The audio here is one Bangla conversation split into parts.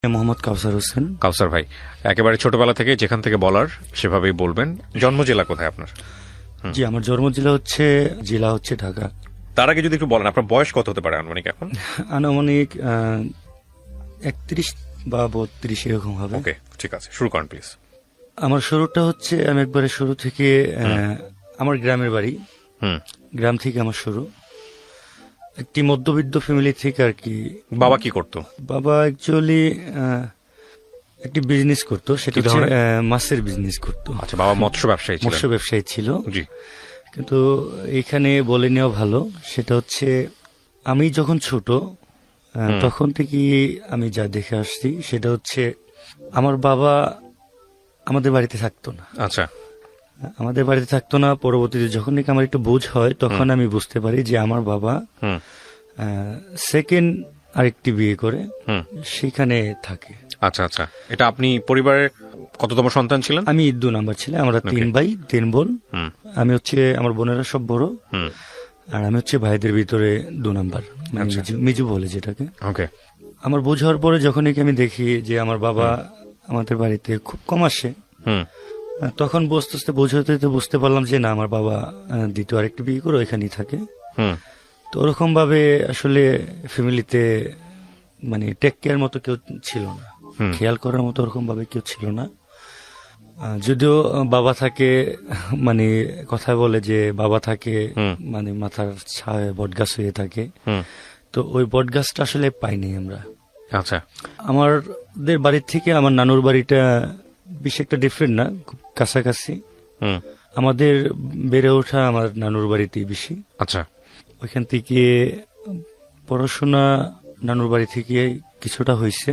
মোহাম্মদ কাউসার হোসেন। কাউসার ভাই, একেবারে ছোটবেলা থেকে যেখান থেকে বলার সেভাবেই বলবেন। জন্ম জেলা কোথায় আপনার? জি, আমার জন্ম জেলা হচ্ছে ঢাকা। তার আগে যদি একটু বলেন আপনার বয়স কত হতে পারে আনুমানিক এখন? আনুমানিক 31 বা 32 এরকম হবে। ওকে, ঠিক আছে, শুরু করেন প্লিজ। আমার শুরুটা হচ্ছে, আমি একবারে শুরু থেকে আমার গ্রামের বাড়ি, গ্রাম থেকে আমার শুরু। একটি মধ্যবিত্ত ফ্যামিলি থেকে আর কি। বাবা কি করতো? বাবা অ্যাকচুয়ালি একটি বিজনেস করতো, সেটা কি হচ্ছে ধরনের? মাছের বিজনেস করতো। আচ্ছা, বাবা মৎস্য ব্যবসায়ী ছিলেন। মৎস্য ব্যবসায়ী ছিল। জি। কিন্তু এখানে বলে নেওয়া ভালো, সেটা হচ্ছে আমি যখন ছোট তখন থেকে আমি যা দেখে আসছি, সেটা হচ্ছে আমার বাবা আমাদের বাড়িতে থাকতো না। আচ্ছা। আমাদের বাড়িতে থাকতো না। পরবর্তীতে যখন নাকি আমার একটু বুঝ হয়, তখন আমি বুঝতে পারি যে আমার বাবা সেকেন্ড আরেকটি বিয়ে করে সেখানে থাকে। আচ্ছা আচ্ছা, এটা আপনি পরিবারের কততম সন্তান ছিলেন? আমি 2 নাম্বার ছিলাম। আমরা 3 ভাই 3 বোন। আমি হচ্ছে, আমার বোনেরা সব বড়, আর আমি হচ্ছে ভাইদের ভিতরে 2 নাম্বার, মানে মিজু বলে যেটাকে। ওকে। আমার বোঝ হওয়ার পরে যখন আমি দেখি যে আমার বাবা আমাদের বাড়িতে খুব কম আসে, তখন আস্তে আস্তে বুঝতে পারলাম যে না, আমার বাবা দ্বিতীয় আরেকটি বিয়ে করে ওইখানেই থাকে। তো ওরকম ভাবে আসলে ফ্যামিলিতে মানে টেক কেয়ার মতো কেউ ছিল না, খেয়াল করার মতো ওরকম ভাবে কেউ ছিল না। যদিও বাবা থাকে, মানে কথা বলে যে বাবা থাকে মানে মাথার ছায় বটগাছ হয়ে থাকে, তো ওই বটগাছটা আসলে পাইনি আমরা। আচ্ছা। আমাদের বাড়ির থেকে আমার নানুর বাড়িটা বেশ একটা ডিফারেন্ট না, খুব কাছাকাছি। আমাদের বেড়ে ওঠা আমার নানুর বাড়িতেই বেশি। আচ্ছা। ওইখান থেকে পড়াশোনা নানুর বাড়ি থেকে কিছুটা হয়েছে।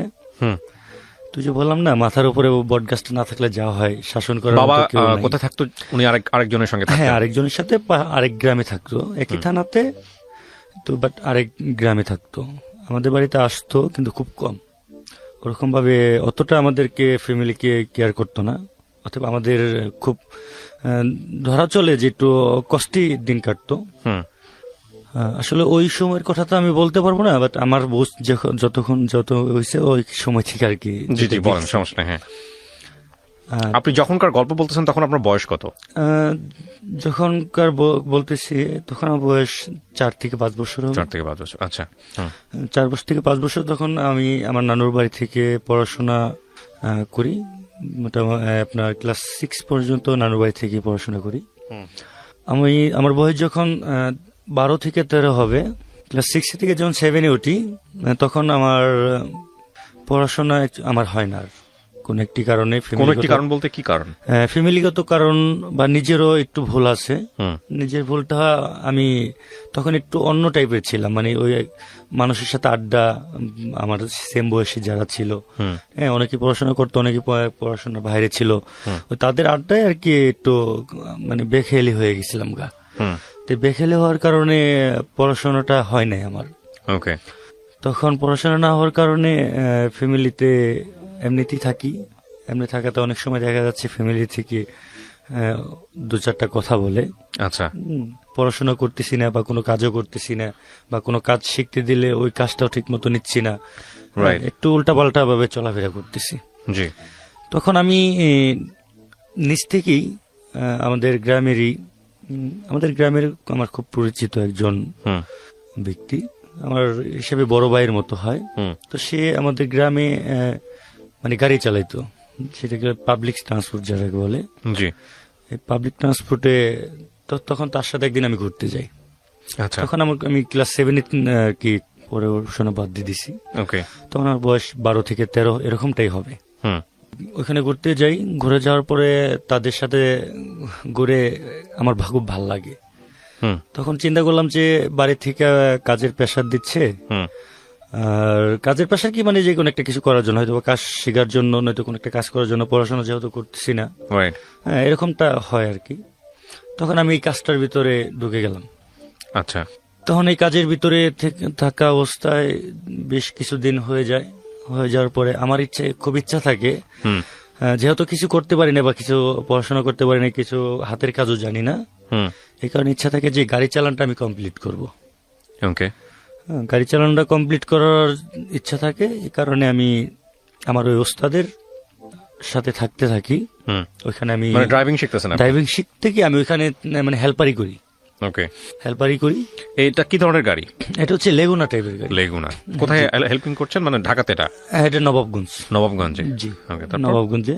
তুই যে বললাম না, মাথার উপরে বটগাছটা না থাকলে যাওয়া হয়, শাসন করার বাবা মতো কেউ নাই। কোথায় থাকতো উনি? আরেকজনের সঙ্গে থাকতেন? হ্যাঁ, আরেকজনের সাথে আরেক গ্রামে থাকতো, একই থানাতে তো, বাট আরেক গ্রামে থাকতো। আমাদের বাড়িতে আসতো কিন্তু খুব কম, ওরকম ভাবে অতটা আমাদেরকে ফ্যামিলিকে কেয়ার করতো না। অথবা আমাদের খুব ধরা চলে যে একটু কষ্টে দিন কাটতো। আসলে ওই সময়ের কথা তো আমি বলতে পারবো না, বাট আমার বোঝ যত হয়েছে ওই সময় থেকে আর কি। জি জি, বলেন, সমস্যা নেই। হ্যাঁ, আপনি যখনকার গল্প বলতেছেন তখন আপনার বয়স কত? যখনকার বলতেছি তখন আমার বয়স 4 থেকে 5 বছর হবে। 4 থেকে 5 বছর। আচ্ছা। 4 বছর থেকে 5 বছর তখন আমি আমার নানুর বাড়ি থেকে পড়াশোনা করি। মোটামুটি আপনার ক্লাস 6 পর্যন্ত নানুর বাড়ি থেকে পড়াশোনা করি। আমার বয়স যখন 12 থেকে 13 হবে, ক্লাস 6 থেকে যখন 7-এ উঠি, তখন আমার পড়াশোনা আমার হয় না আর কোন একটি কারণে। কোন একটি কারণ বলতে কি কারণ? ফ্যামিলিগত কারণ বা নিজেরও একটু ভুল আছে। নিজের ভুলটা, আমি তখন একটু অন্য টাইপের ছিলাম, মানে ওই মানুষের সাথে আড্ডা, আমার সেম বয়সী যারা ছিল, হ্যাঁ, অনেকে পড়াশোনা করতো, অনেকে পড়াশোনার বাইরে ছিল, তাদের আড্ডায় আর কি একটু মানে বেখেয়ালি হয়ে গেছিলাম গা। তো বেখেয়ালি হওয়ার কারণে পড়াশোনাটা হয় নাই আমার। ওকে। তখন পড়াশোনা না হওয়ার কারণে ফ্যামিলিতে এমনিতেই থাকি। এমনি থাকাতে অনেক সময় দেখা যাচ্ছে ফ্যামিলি থেকে 2-4টা কথা বলে। আচ্ছা। পড়াশোনা করতেছি না বা কোনো কাজও করতেছি না, বা কোনো কাজ শিখতে দিলে ওই কাজটাও ঠিক মতো নিচ্ছি না, একটু উল্টাপাল্টা ভাবে চলাফেরা করতেছি। জি। তখন আমি নিজ থেকেই আমাদের গ্রামের আমার খুব পরিচিত একজন ব্যক্তি, আমার হিসেবে বড় ভাইয়ের মতো হয়। তো সে আমাদের গ্রামে মানে গাড়ি চালাইতো, সেটাকে পাবলিক ট্রান্সপোর্ট যারাকে বলে। জি। এই পাবলিক ট্রান্সপোর্টে তখন তার সাথে একদিন আমি ঘুরতে যাই। আচ্ছা। তখন আমি ক্লাস 7-এ কি পড়াশোনা বাদ দিয়ে দিছি। ওকে। তখন আমার বয়স 12 থেকে 13 এরকমটাই হবে। ওখানে ঘুরতে যাই, ঘুরে যাওয়ার পরে তাদের সাথে ঘুরে আমার খুব ভাল লাগে। তখন চিন্তা করলাম যে বাড়ি থেকে কাজের প্রেশার দিচ্ছে, আর কাজের প্রেশার কি, মানে যে কোনো একটা কিছু করার জন্য, হয়তো কাজ শেখার জন্য, নয়তো কোনো একটা কাজ করার জন্য, পড়াশোনা যেহেতু করতেছি না, হ্যাঁ, এরকমটা হয় আর কি। তখন আমি এই কাজটার ভিতরে ঢুকে গেলাম। আচ্ছা। তখন এই কাজের ভিতরে থাকা অবস্থায় বেশ কিছুদিন হয়ে যাওয়ার পরে আমার খুব ইচ্ছা থাকে, যেহেতু কিছু করতে পারি না বা কিছু পড়াশোনা করতে পারি না, কিছু হাতের কাজও জানি না, এই কারণে ইচ্ছা থাকে যে গাড়ি চালানটা আমি কমপ্লিট করব। ওকে। গাড়ি চালানোটা কমপ্লিট করার ইচ্ছা থাকে, এই কারণে আমি আমার ওই ওস্তাদের সাথে থাকতে থাকি। হুম। ওইখানে আমি মানে ড্রাইভিং শিখতেছেন আপনি? ড্রাইভিং শিখতে গিয়ে আমি ওইখানে মানে হেল্পারি করি। ওকে। হেল্পারি করি। এটা কি ধরনের গাড়ি? এটা হচ্ছে লেগুনা টাইপের গাড়ি। লেগুনা। কোথায় হেল্পিং করছেন, মানে ঢাকাতে? এটা নবাবগঞ্জ। নবাবগঞ্জে? জি, ওকে, তারপর? নবাবগঞ্জে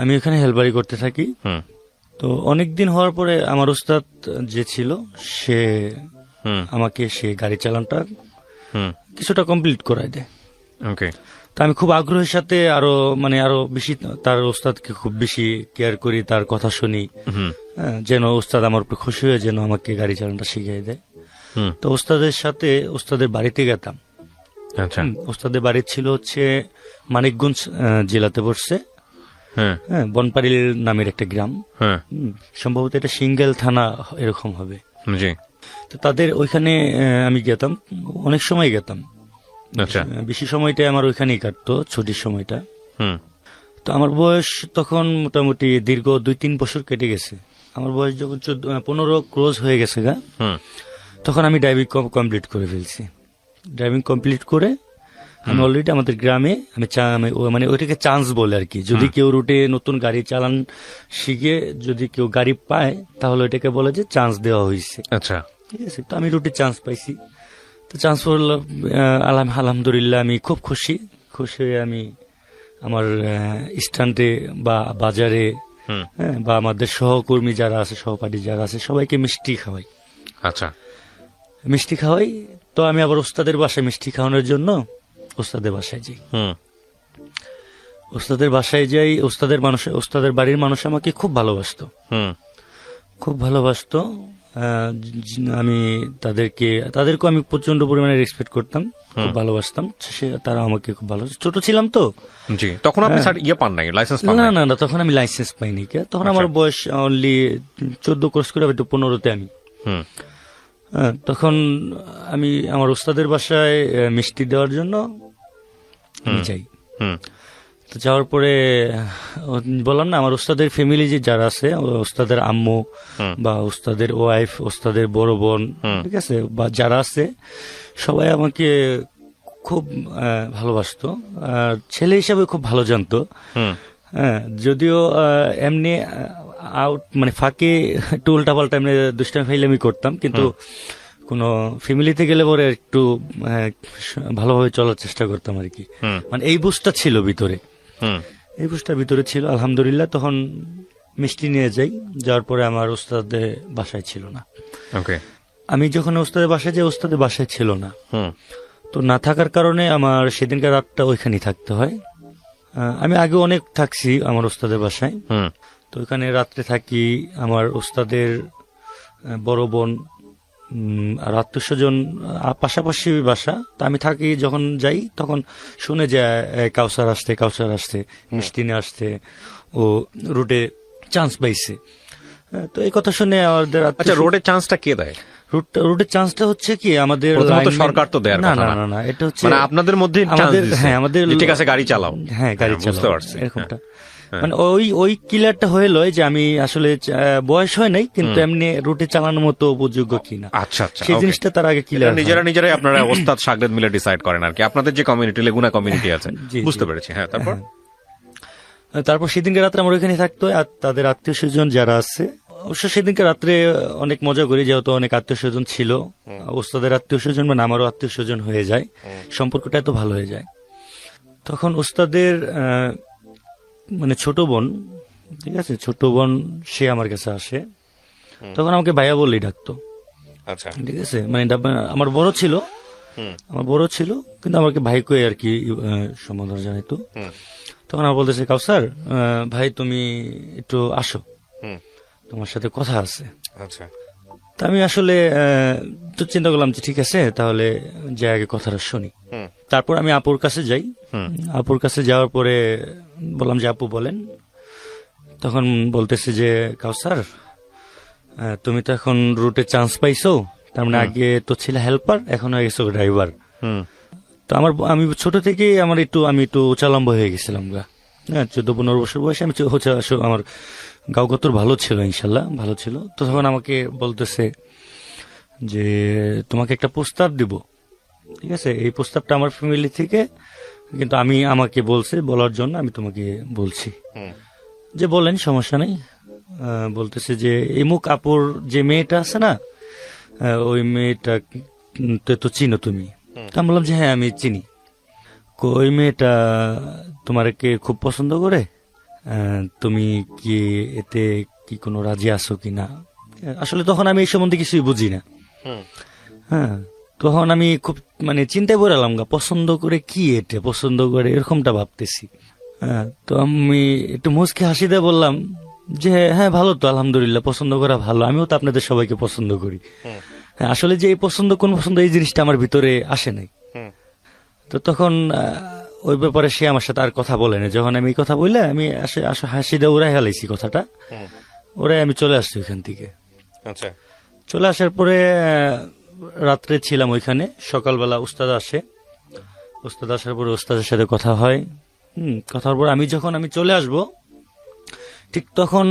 আমি ওখানে হেল্পারি করতে থাকি। হুম। তো অনেক দিন হওয়ার পরে আমার ওস্তাদ যে ছিল সে হুম। আমাকে সে গাড়ি চালানটা হুম। কিছুটা কমপ্লিট করায় দেয়। ওকে। তা আমি খুব আগ্রহের সাথে আরো বেশি তার ওস্তাদকে খুব বেশি কেয়ার করি, তার কথা শুনি। হুম। যেন ওস্তাদ আমার উপর খুশি হয়ে যেন আমাকে গাড়ি চালানটা শিখিয়ে দেয়। হুম। তো ওস্তাদের সাথে ওস্তাদের বাড়িতে গেতাম। আচ্ছা। ওস্তাদের বাড়ি ছিল হচ্ছে মানিকগঞ্জ জেলাতে পড়ছে। হ্যাঁ। হ্যাঁ, বনপাড়িল নামের একটা গ্রাম। হ্যাঁ। সম্ভবত এটা সিঙ্গেল থানা এরকম হবে। জি। তো তাদের ওইখানে আমি গেতাম, অনেক সময় গেতাম। আচ্ছা। বেশি সময়টা আমার ওইখানেই কাটতো, ছুটির সময়টা। হুম। তো আমার বয়স তখন মোটামুটি দীর্ঘ 2-3 বছর কেটে গেছে। আমার বয়স যখন 15 ক্রোজ হয়ে গেছে গা, হুম। তখন আমি ড্রাইভিং কমপ্লিট করে ফেলছি। ড্রাইভিং কমপ্লিট করে আমি অলরেডি আমাদের গ্রামে মানে ওইটাকে চান্স বলে আর কি, যদি কেউ রুটে নতুন গাড়ি চালান শিখে যদি কেউ গাড়ি পায় তাহলে ওইটাকে বলে যে চান্স দেওয়া হয়েছে। আচ্ছা। ঠিক আছে, তো আমি রুটে চান্স পাইছি। তো চান্স পড়লাম, আলহামদুলিল্লাহ আমি খুব খুশি হয়ে আমি আমার স্ট্যান্ডে বা বাজারে হুম। হ্যাঁ, বা আমাদের সহকর্মী যারা আছে, সহপাঠী যারা আছে, সবাইকে মিষ্টি খাওয়াই। আচ্ছা। মিষ্টি খাওয়াই। তো আমি আবার ওস্তাদের বাসায় মিষ্টি খাওয়ানোর জন্য ওস্তাদের বাসায় যাই। হুম। ওস্তাদের বাসায় যাই, ওস্তাদের বাড়ির মানুষ আমাকে খুব ভালোবাসতো, হুম। খুব ভালোবাসতো। আমি তাদেরকেও আমি প্রচন্ড পরিমাণে রেসপেক্ট করতাম, খুব ভালোবাসতাম। তারা আমাকে খুব ভালোবাসত। ছোট ছিলাম তো। জি, তখন আপনি স্যার পান নাই, লাইসেন্স পান নাই? না, তখন আমি লাইসেন্স পাইনি। তখন আমার বয়স অনলি 14 কোর্স করে 15-তে আমি। হুম। তখন আমি আমার ওস্তাদের বাসায় মিষ্টি দেওয়ার জন্য আমি যাই। হুম। তো যাওয়ার পরে বললাম না, আমার ওস্তাদের ফ্যামিলি যে যারা আছে, ওস্তাদের আম্মু বা ওস্তাদের ওয়াইফ, ওস্তাদের বড় বোন, ঠিক আছে, বা যারা আছে সবাই আমাকে খুব ভালোবাসতো। ছেলে হিসাবে খুব ভালো জানতো। হ্যাঁ, যদিও এমনি আউট মানে ফাঁকে একটু উল্টাপাল্টা এমনি দুষ্টামি ফাইলামি করতাম, কিন্তু কোনো ফ্যামিলিতে গেলে পরে একটু ভালোভাবে চলার চেষ্টা করতাম আর কি। মানে এই বুঝটা ছিল ভিতরে, এই বুঝটা ভিতরে ছিল। আলহামদুলিল্লাহ তখন মিষ্টি নিয়ে যাই। যাওয়ার পরে আমার ওস্তাদের বাসায় ছিল না। ওকে। আমি যখন ওস্তাদের বাসায় যাই, ওস্তাদের বাসায় ছিল না। হুম। তো না থাকার কারণে আমার সেদিনকার রাতটা ওইখানেই থাকতে হয়। আমি আগে অনেক থাকছি আমার ওস্তাদের বাসায়। হুম। তো ওইখানে রাত্রে থাকি। আমার ওস্তাদের বড় বোন আর আত্মীয় স্বজন পাশাপাশি বাসা। তা আমি থাকি, যখন যাই তখন শুনে যে কাউসার আসতে মিষ্টি নিয়ে আসতে, ও রুটে চান্স পাইছে। তো এই কথা শুনে আমাদের আচ্ছা, রোডের চান্সটা কে দেয়? রুটের চান্সটা হচ্ছে কি আমাদের প্রথমত সরকার তো দেয়ার কথা না। না, এটা হচ্ছে মানে আপনাদের মধ্যে আমাদের ঠিক আছে গাড়ি চালাও। হ্যাঁ, গাড়ি বুঝতে চালাও, পারছি। এরকমটা। মানে ওই ক্লিয়ারটা হলো যে আমি আসলে বয়স হয় নাই, কিন্তু এমনি রুটে চালানোর মতো উপযোগ্য কিনা। আচ্ছা আচ্ছা, সেই জিনিসটা তার আগে ক্লিয়ার। নিজেরাই আপনারা ওস্তাদ শাগরেদ মিলে ডিসাইড করেন আর কি, আপনাদের যে কমিউনিটি, লেগুনা কমিউনিটি আছে। বুঝতে পেরেছি। হ্যাঁ, তারপর সেদিনকে রাত্রে আমার ওইখানে থাকতো। আর তাদের আত্মীয় স্বজন যারা আছে, অবশ্য সেদিনকে রাত্রে অনেক মজা করি, যেহেতু অনেক আত্মীয় স্বজন ছিল। ওস্তাদের আত্মীয় স্বজন মানে আমারও আত্মীয় স্বজন হয়ে যায়, সম্পর্কটা এত ভালো হয়ে যায়। তখন ওস্তাদের মানে ছোট বোন, ঠিক আছে, ছোট বোন সে আমার কাছে আসে। তখন আমাকে ভাইয়া বললেই ডাকতো। আচ্ছা। ঠিক আছে, মানে আমার বড় ছিল, কিন্তু আমাকে ভাই কয়ে আর কি সম্বোধন জানাইতো। তখন আমার বলতেছে, কাউসার ভাই তুমি একটু আসো, তোমার সাথে কথা আছে। আচ্ছা। তা আমি আসলে তো চিন্তা করলাম যে ঠিক আছে, তাহলে যে আগে কথাটা শুনি। তারপর আমি আপুর কাছে যাই। আপুর কাছে যাওয়ার পরে বললাম যে আপু বলেন। তখন বলতেছে যে কাউসার তুমি তো এখন রুটে চান্স পাইছো, তার মানে আগে তো ছিল হেল্পার, এখন হয়ে গেছো ড্রাইভার। তো আমি ছোট থেকে আমি একটু উচালম্ব হয়ে গেছিলাম গা। হ্যাঁ, 14-15 বছর বয়সে আমি আমার গাওগতর ভালো ছিল, ইনশাল্লাহ ভালো ছিল। তো তখন আমাকে বলতেছে যে তোমাকে একটা প্রস্তাব দিব, ঠিক আছে, এই প্রস্তাবটা আমার ফ্যামিলি থেকে কিন্তু আমাকে বলছে, বলার জন্য আমি তোমাকে বলছি। যে বলেন, সমস্যা নেই। বলতেছে যে ইমুক আপুর যে মেয়েটা আছে না, ওই মেয়েটা তো চিনো তুমি? আমি বললাম যে হ্যাঁ আমি চিনি। ওই মেয়েটা তোমাকে খুব পছন্দ করে, তুমি কি এতে কি কোনো রাজি আছো কিনা? আসলে তখন আমি এই সম্বন্ধে কিছুই বুঝি না। হ্যাঁ, তখন আমি খুব মানে চিন্তায় পড়ে গেলাম, পছন্দ করে কি, এটা পছন্দ করে এরকমটা ভাবতেছি। হ্যাঁ, তো আমি একটু মুচকি হাসি দিয়ে বললাম যে হ্যাঁ ভালো তো, আলহামদুলিল্লাহ, পছন্দ করা ভালো, আমিও তো আপনাদের সবাইকে পছন্দ করি। হ্যাঁ, আসলে যে এই পছন্দ কোন পছন্দ এই জিনিসটা আমার ভিতরে আসে নাই। তো তখন ওই ব্যাপারে সে আমার সাথে আর কথা বলে না। যখন আমি এই কথা বললে আমি হাসি দিয়ে উড়াই হেলাইছি কথাটা, ওরাই আমি চলে আসছি ওইখান থেকে। আচ্ছা, চলে আসার পরে রাত্রে ছিলাম ওইখানে। সকালবেলা উস্তাদ আসে, উস্তাদ আসার পরে উস্তাদের সাথে কথা হয়। কথা হওয়ার পর আমি চলে আসব, ঠিক তখন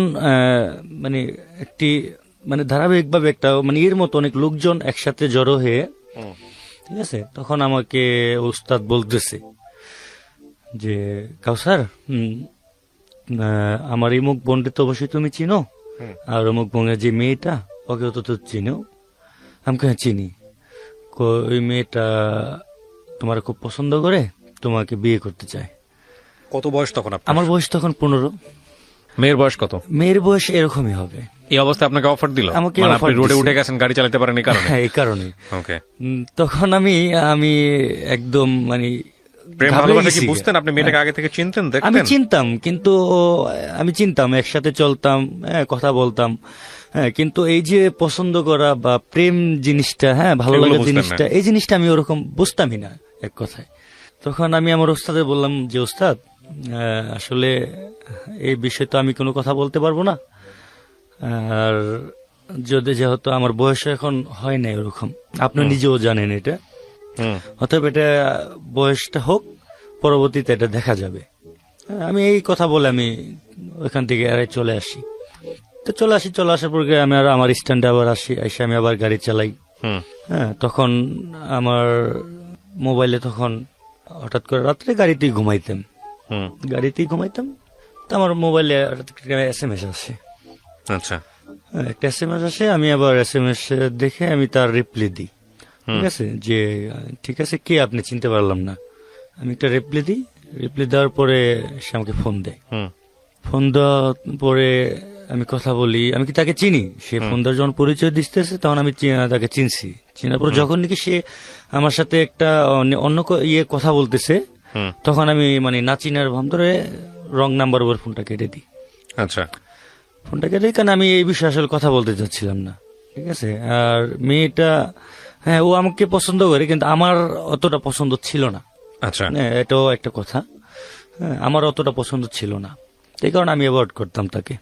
মানে একটি মানে ধারাবাহিকভাবে একটা মানে এর মতো অনেক লোকজন একসাথে জড়ো হয়ে, ঠিক আছে, তখন আমাকে উস্তাদ বলতেছে যে কাউসার, আমার এই মুখ বোনটা তো অবশ্যই তুমি চিনো, আর অমুক বোনের যে মেয়েটা ওকেও তো চিনো। আমি হ্যাঁ চিনি। ওই মেয়েটা তোমার খুব পছন্দ করে, তোমাকে বিয়ে করতে চায়। কত বয়স তখন আপনার? আমার বয়স তখন 15। মেয়ের বয়স কত? মেয়ের বয়স এরকমই হবে। এই অবস্থায় আপনাকে অফার দিল? আমাকে মানে offer আপনি রোডে দিছে। উঠে গেছেন, গাড়ি চালাতে পারেন এই কারণে? হ্যাঁ, এই কারণে। ওকে। তখন আমি একদম মানে প্রেম ঘাবড়ে ভালোবাসা কি গেছি। বুঝতেন? আপনি মেয়েটাকে আগে থেকে চিনতেন, আমি দেখতেন? চিনতাম, কিন্তু আমি চিনতাম, একসাথে চলতাম, হ্যাঁ, কথা বলতাম, হ্যাঁ, কিন্তু এই যে পছন্দ করা বা প্রেম জিনিসটা, হ্যাঁ, ভালো এগুলো লাগার বুঝতেন জিনিসটা, এই জিনিসটা আমি ওরকম বুঝতামই না এক কথায়। তখন আমি আমার ওস্তাদে বললাম যে ওস্তাদ, আসলে এই বিষয়ে তো আমি কোনো কথা বলতে পারবো না, আর যেহেতু আমার বয়স এখন হয় নাই ওরকম, আপনি নিজেও জানেন এটা, অতএব এটা বয়সটা হোক, পরবর্তীতে এটা দেখা যাবে। আমি এই কথা বলে আমি ওইখান থেকে চলে আসি। তো চলে আসার পর আমি আমার স্ট্যান্ডে আবার এসে আমি আবার গাড়ি চালাই। হ্যাঁ, তখন আমার মোবাইলে তখন হঠাৎ করে রাত্রে গাড়িতেই ঘুমাইতাম, তো আমার মোবাইলে SMS আসে। আচ্ছা, একটা SMS আসে, আমি আবার SMS দেখে আমি তার রিপ্লাই দিই। ঠিক আছে, যে ঠিক আছে, কে আপনি, চিনতে পারলাম না। আমি একটা রিপ্লাই দেওয়ার পরে সে আমাকে ফোন দেয়। ফোন দেওয়ার পরে আমি কথা বলি, আমি কি তাকে চিনি? সে ফোন দেওয়ার যখন পরিচয় দিতেছে তখন আমি তাকে চিনছি। চিনার পর যখন নাকি সে আমার সাথে একটা অন্য কথা বলতেছে, তখন আমি মানে না চিনার ভান ধরে রং নাম্বার উপর ফোনটা কেটে দিই। আচ্ছা, ফোনটা কেটে দিই, কারণ আমি এই বিষয়ে আসলে কথা বলতে চাচ্ছিলাম না। ঠিক আছে, আর মেয়েটা, হ্যাঁ, ও আমাকে পছন্দ করে, কিন্তু আমার অতটা পছন্দ ছিল না। আচ্ছা, হ্যাঁ, এটাও একটা কথা। হ্যাঁ, আমার অতটা পছন্দ ছিল না, এই কারণে আমি অ্যাভয়েড করতাম তাকে।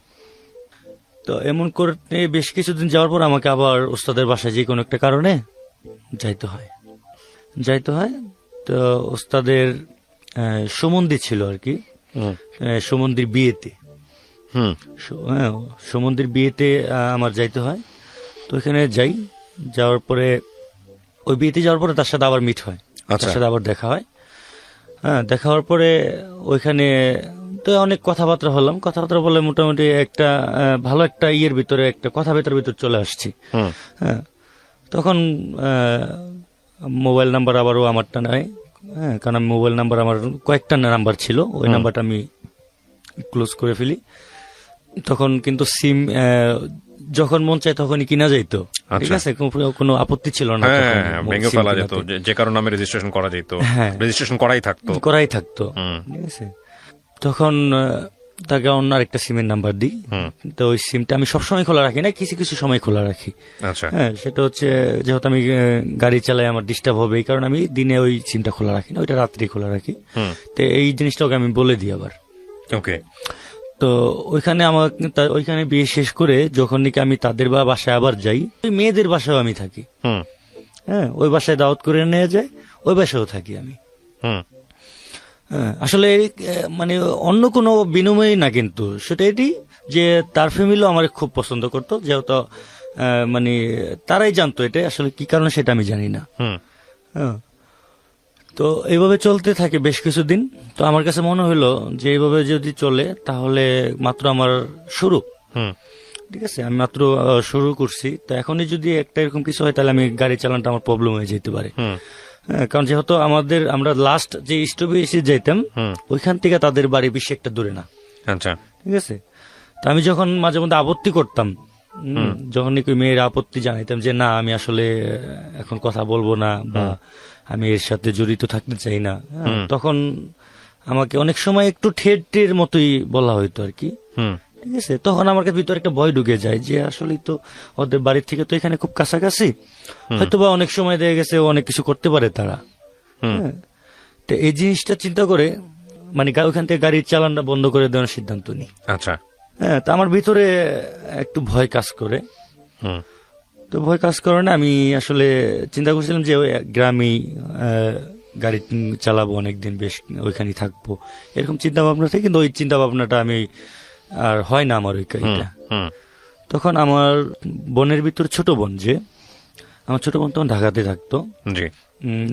তো এমন করতে বেশ কিছুদিন যাওয়ার পর আমাকে আবার ওস্তাদের বাসায় যে কোনো একটা কারণে যাইতে হয়। তো ওস্তাদের সুমন্দি ছিল আর কি, সুমন্দির বিয়েতে। হ্যাঁ, সুমন্দির বিয়েতে আমার যাইতে হয়। তো ওইখানে যাওয়ার পরে ওই বিয়েতে যাওয়ার পরে তার সাথে আবার মিট হয়, তার সাথে আবার দেখা হয়। হ্যাঁ, দেখা হওয়ার পরে ওইখানে তো অনেক কথাবার্তা বলে মোটামুটি একটা ভালো একটা ইয়ের ভিতরে, একটা কথাবার্তার ভিতরে চলে আসছি। হ্যাঁ, তখন মোবাইল নাম্বার আবারও আমারটা নেয়। হ্যাঁ, কারণ মোবাইল নাম্বার আমার কয়েকটা নাম্বার ছিল, ওই নাম্বারটা আমি ক্লোজ করে ফেলি। তখন কিন্তু সিম যখন মন চায় তখনই কিনা যাইতো। ঠিক আছে, কোনো আপত্তি ছিল না, ভেঙে ফেলা যেত, যে কারো নামে রেজিস্ট্রেশন করা যেত, রেজিস্ট্রেশন করাই থাকতো। ঠিক আছে, তখন তাকে অন্য আরেকটা সিমের নাম্বার দিই। তো ওই সিমটা আমি সবসময় খোলা রাখি না, কিছু কিছু সময় খোলা রাখি। হ্যাঁ, সেটা হচ্ছে যেহেতু আমি গাড়ি চালাই, আমার ডিস্টার্ব হবে, এই কারণে আমি দিনে ওই সিমটা খোলা রাখি না, ওইটা রাত্রি খোলা রাখি। তো এই জিনিসটাকে আমি বলে দিই আবার। ওকে। তো ওইখানে বিয়ে শেষ করে যখন নাকি আমি তাদের বাসায় আবার যাই, ওই মেয়েদের বাসায় আমি থাকি। হ্যাঁ, ওই বাসায় দাওয়াত করে নিয়ে যায়, ওই বাসায়ও থাকি আমি। আসলে মানে অন্য কোনো বিনিময় না, কিন্তু সেটা এটি যে তার ফ্যামিলিও আমার খুব পছন্দ করতো, যেহেতু মানে তারাই জানতো এটা আসলে কি কারণে, সেটা আমি জানি না। তো এইভাবে চলতে থাকে বেশ কিছুদিন। তো আমার কাছে মনে হলো যে এইভাবে যদি চলে তাহলে মাত্র আমার শুরু, ঠিক আছে, আমি মাত্র শুরু করছি। তো এখনই যদি একটা এরকম কিছু হয় তাহলে আমি গাড়ি চালানোটা আমার প্রবলেম হয়ে যেতে পারে। কারণ যেহেতু আমরা লাস্ট যে স্টপে এসে যাইতাম ওইখান থেকে তাদের বাড়ি বেশি একটা দূরে না। আচ্ছা, ঠিক আছে। তো আমি যখন মাঝে মধ্যে আপত্তি করতাম, যখন মেয়ের আপত্তি জানাইতাম যে না আমি আসলে এখন কথা বলবো না বা আমি এর সাথে জড়িত থাকতে চাই না, তখন আমাকে অনেক সময় একটু ঠের মতোই বলা হইতো আর কি। ঠিক আছে, তখন আমার কাছে ভিতরে একটা ভয় ঢুকে যায় যে আসলেই তো ওদের বাড়ির থেকে তো এখানে খুব কাছাকাছি, হয়তো বা অনেক সময় দেখা গেছে অনেক কিছু করতে পারে তারা। তো এই জিনিসটা চিন্তা করে মানে ওইখান থেকে গাড়ির চালানটা বন্ধ করে দেওয়ার সিদ্ধান্ত নিই। আচ্ছা। হ্যাঁ, তা আমার ভিতরে একটু ভয় কাজ করে। তো ভয় কাজ করে না, আমি আসলে চিন্তা করছিলাম যে ওই গ্রামেই গাড়ি চালাবো অনেকদিন, বেশ ওইখানেই থাকবো, এরকম চিন্তা ভাবনা থাকে। কিন্তু ওই চিন্তা ভাবনাটা আমি আর হয় না আমার ওই গাড়িটা। তখন আমার বোনের ভিতর ছোট বোন, যে আমার ছোট বোন তখন ঢাকাতে থাকতো,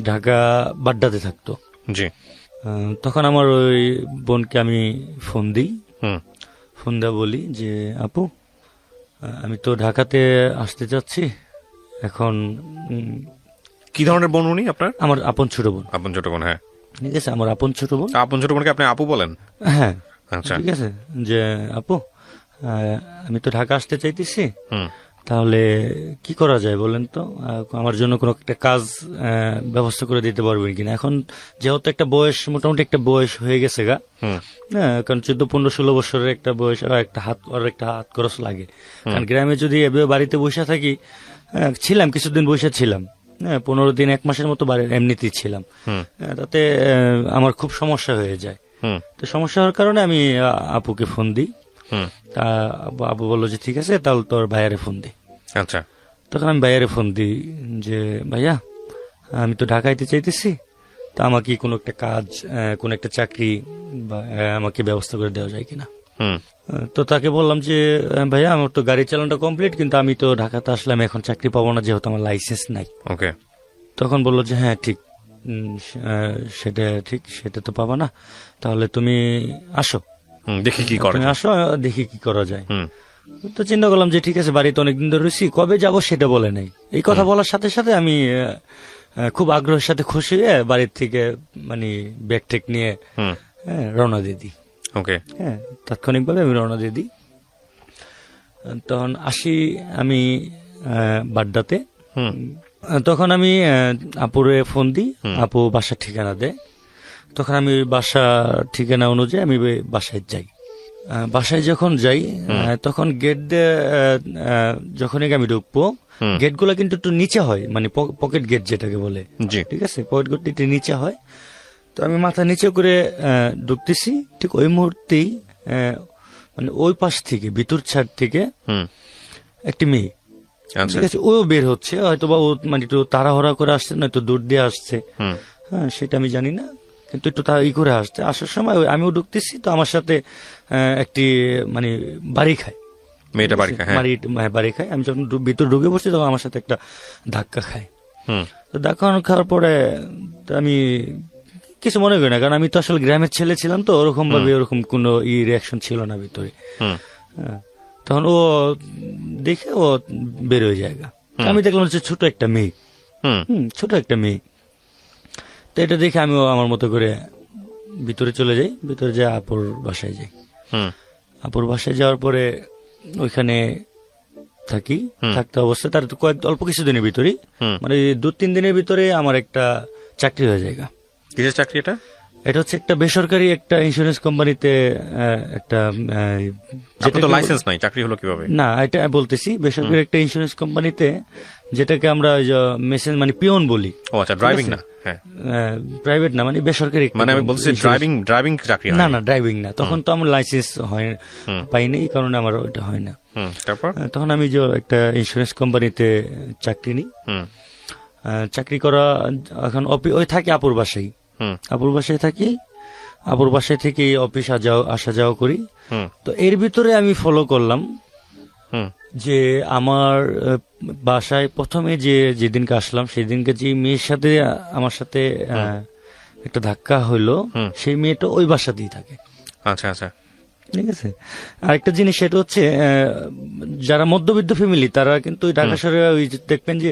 ঢাকা বাড্ডাতে থাকতো। তখন আমার ওই বোনকে আমি ফোন দিই, ফোন দেওয়া বলি যে আপু আমি তো ঢাকাতে আসতে চাচ্ছি এখন। কি ধরনের বোন উনি আপনার? আমার আপন ছোট বোন। আপন ছোট বোন, হ্যাঁ, ঠিক আছে, আমার আপন ছোট বোন। আপন ছোট বোনকে আপনি আপু বলেন? হ্যাঁ, আচ্ছা, ঠিক আছে, যে আপু আমি তো ঢাকা আসতে চাইতেছি, তাহলে কি করা যায় বলেন তো, আমার জন্য কোনো একটা কাজ ব্যবস্থা করে দিতে পারবেন কিনা। এখন যেহেতু একটা বয়স, মোটামুটি একটা বয়স হয়ে গেছে গা, হ্যাঁ, কারণ 14-15-16 বছরের একটা বয়স, আর একটা হাত খরচ লাগে। কারণ গ্রামে যদি এভাবে বাড়িতে বসে থাকি, ছিলাম কিছুদিন বসে ছিলাম, হ্যাঁ, 15 দিন 1 মাসের মতো এমনিতেই ছিলাম, তাতে আমার খুব সমস্যা হয়ে যায়। তো সমস্যা হওয়ার কারণে আমি আপুকে ফোন দিই। তা আপু বললো যে ঠিক আছে তাহলে তোর ভাইয়ারে ফোন দিই। আচ্ছা, তখন আমি ভাইয়ারে ফোন দিই যে ভাইয়া আমি তো ঢাকাইতে চাইতেছি, তা আমাকে কোনো একটা কাজ, কোন একটা চাকরি বা আমাকে ব্যবস্থা করে দেওয়া যায় কিনা। তো তাকে বললাম যে ভাইয়া আমার তো গাড়ি চালানোটা কমপ্লিট, কিন্তু আমি তো ঢাকাতে আসলাম, এখন চাকরি পাবো না যেহেতু আমার লাইসেন্স নাই। ওকে। তখন বললো যে হ্যাঁ ঠিক, সেটা তো পাবা না, তাহলে তুমি আসো, দেখি কি করা যায়, আসো দেখি কি করা যায়। তো চিন্তা করলাম যে ঠিক আছে, বাড়িতে অনেকদিন ধরে রয়েছি, কবে যাব সেটা বলে নাই। এই কথা বলার সাথে সাথে আমি খুব আগ্রহের সাথে খুশি হয়ে বাড়ির থেকে মানে ব্যাগ টেক নিয়ে রওনা দিয়ে দিই। ওকে। হ্যাঁ, তাৎক্ষণিকভাবে আমি রওনা দিয়ে দিই। তখন আসি আমি বাড্ডাতে। তখন আমি আপুরে ফোন দিই, আপু বাসার ঠিকানা দেয়। তখন আমি বাসা ঠিকানা অনুযায়ী আমি বাসায় যাই। বাসায় যখন যাই তখন গেট দিয়ে যখনই আমি ঢুকবো, গেট গুলা কিন্তু একটু নিচে হয়, মানে পকেট গেট যেটাকে বলে, ঠিক আছে, পকেট গেট একটু নিচে হয়। তো আমি মাথা নিচে করে ঢুকতেছি, ঠিক ওই মুহূর্তেই মানে ওই পাশ থেকে, ভিতর ছাদ থেকে একটি মেয়ে, ঠিক আছে, ও বের হচ্ছে, হয়তো বা ও মানে একটু তাড়াহড়া করে আসছে, নয়তো দূর দিয়ে আসছে, হ্যাঁ সেটা আমি জানি না, কিন্তু একটু করে আসছে। আসার সময় আমিও ঢুকতেছি, তো আমার সাথে একটি মানে বাড়ি খায়, মেয়েটা বাড়ি খায়। আমি যখন ভিতর ঢুকে পড়ছি তখন আমার সাথে একটা ধাক্কা খায়। তো ধাক্কা খাওয়ার পরে আমি কিছু মনে করি না, কারণ আমি তো আসলে গ্রামের ছেলে ছিলাম, তো ওরকম ভাবে ওরকম কোনো রিয়াকশন ছিল না ভিতরে। তখন ও দেখে ও বের হয়ে যায়। আমি দেখলাম হচ্ছে ছোট একটা মেয়ে, ছোট একটা মেয়ে। তো এটা দেখে আমি আমার মতো করে ভিতরে চলে যাই, ভিতরে যাই আপুর বাসায় যাই। আপুর বাসায় যাওয়ার পরে ওইখানে থাকি, থাকতে অবস্থায় তার অল্প কিছুদিনের ভিতরেই, মানে 2-3 দিনের ভিতরে আমার একটা চাকরি হয়ে যায়। কিসের চাকরি এটা? এটা হচ্ছে একটা বেসরকারি একটা ইন্স্যুরেন্স কোম্পানিতে, একটা লাইসেন্স নাই, চাকরি হলো কিভাবে? না, এটা বলতেছি, বেসরকারি একটা ইন্স্যুরেন্স কোম্পানিতে, যেটাকে আমরা মেশিন মানে পিয়ন বলি। ও আচ্ছা, ড্রাইভিং না, প্রাইভেট না, মানে বেসরকারি, মানে আমি বলছি ড্রাইভিং চাকরি না, ড্রাইভিং না, তখন তো আমার লাইসেন্স পাইনি, এই কারণে আমার ওইটা হয় না। তারপর তখন আমি যে একটা ইন্স্যুরেন্স কোম্পানিতে চাকরি নিই, চাকরি করা এখন ওই থাকি আপুর বাসায়, আপুর বাসায় থাকি, আপুর বাসায় থেকে অফিস আসা যাওয়া করি। তো এর ভিতরে আমি ফলো করলাম যে আমার বাসায় প্রথমে যেদিনকে আসলাম সেদিনকে যে মেয়ের সাথে আমার সাথে একটা ধাক্কা হইলো, সেই মেয়েটা ওই বাসাতেই থাকে। আচ্ছা আচ্ছা। ঠিক আছে। আরেকটা জিনিস সেটা হচ্ছে যারা মধ্যবিত্ত ফ্যামিলি তারা কিন্তু ওই ঢাকা শহরে ওই যে দেখবেন যে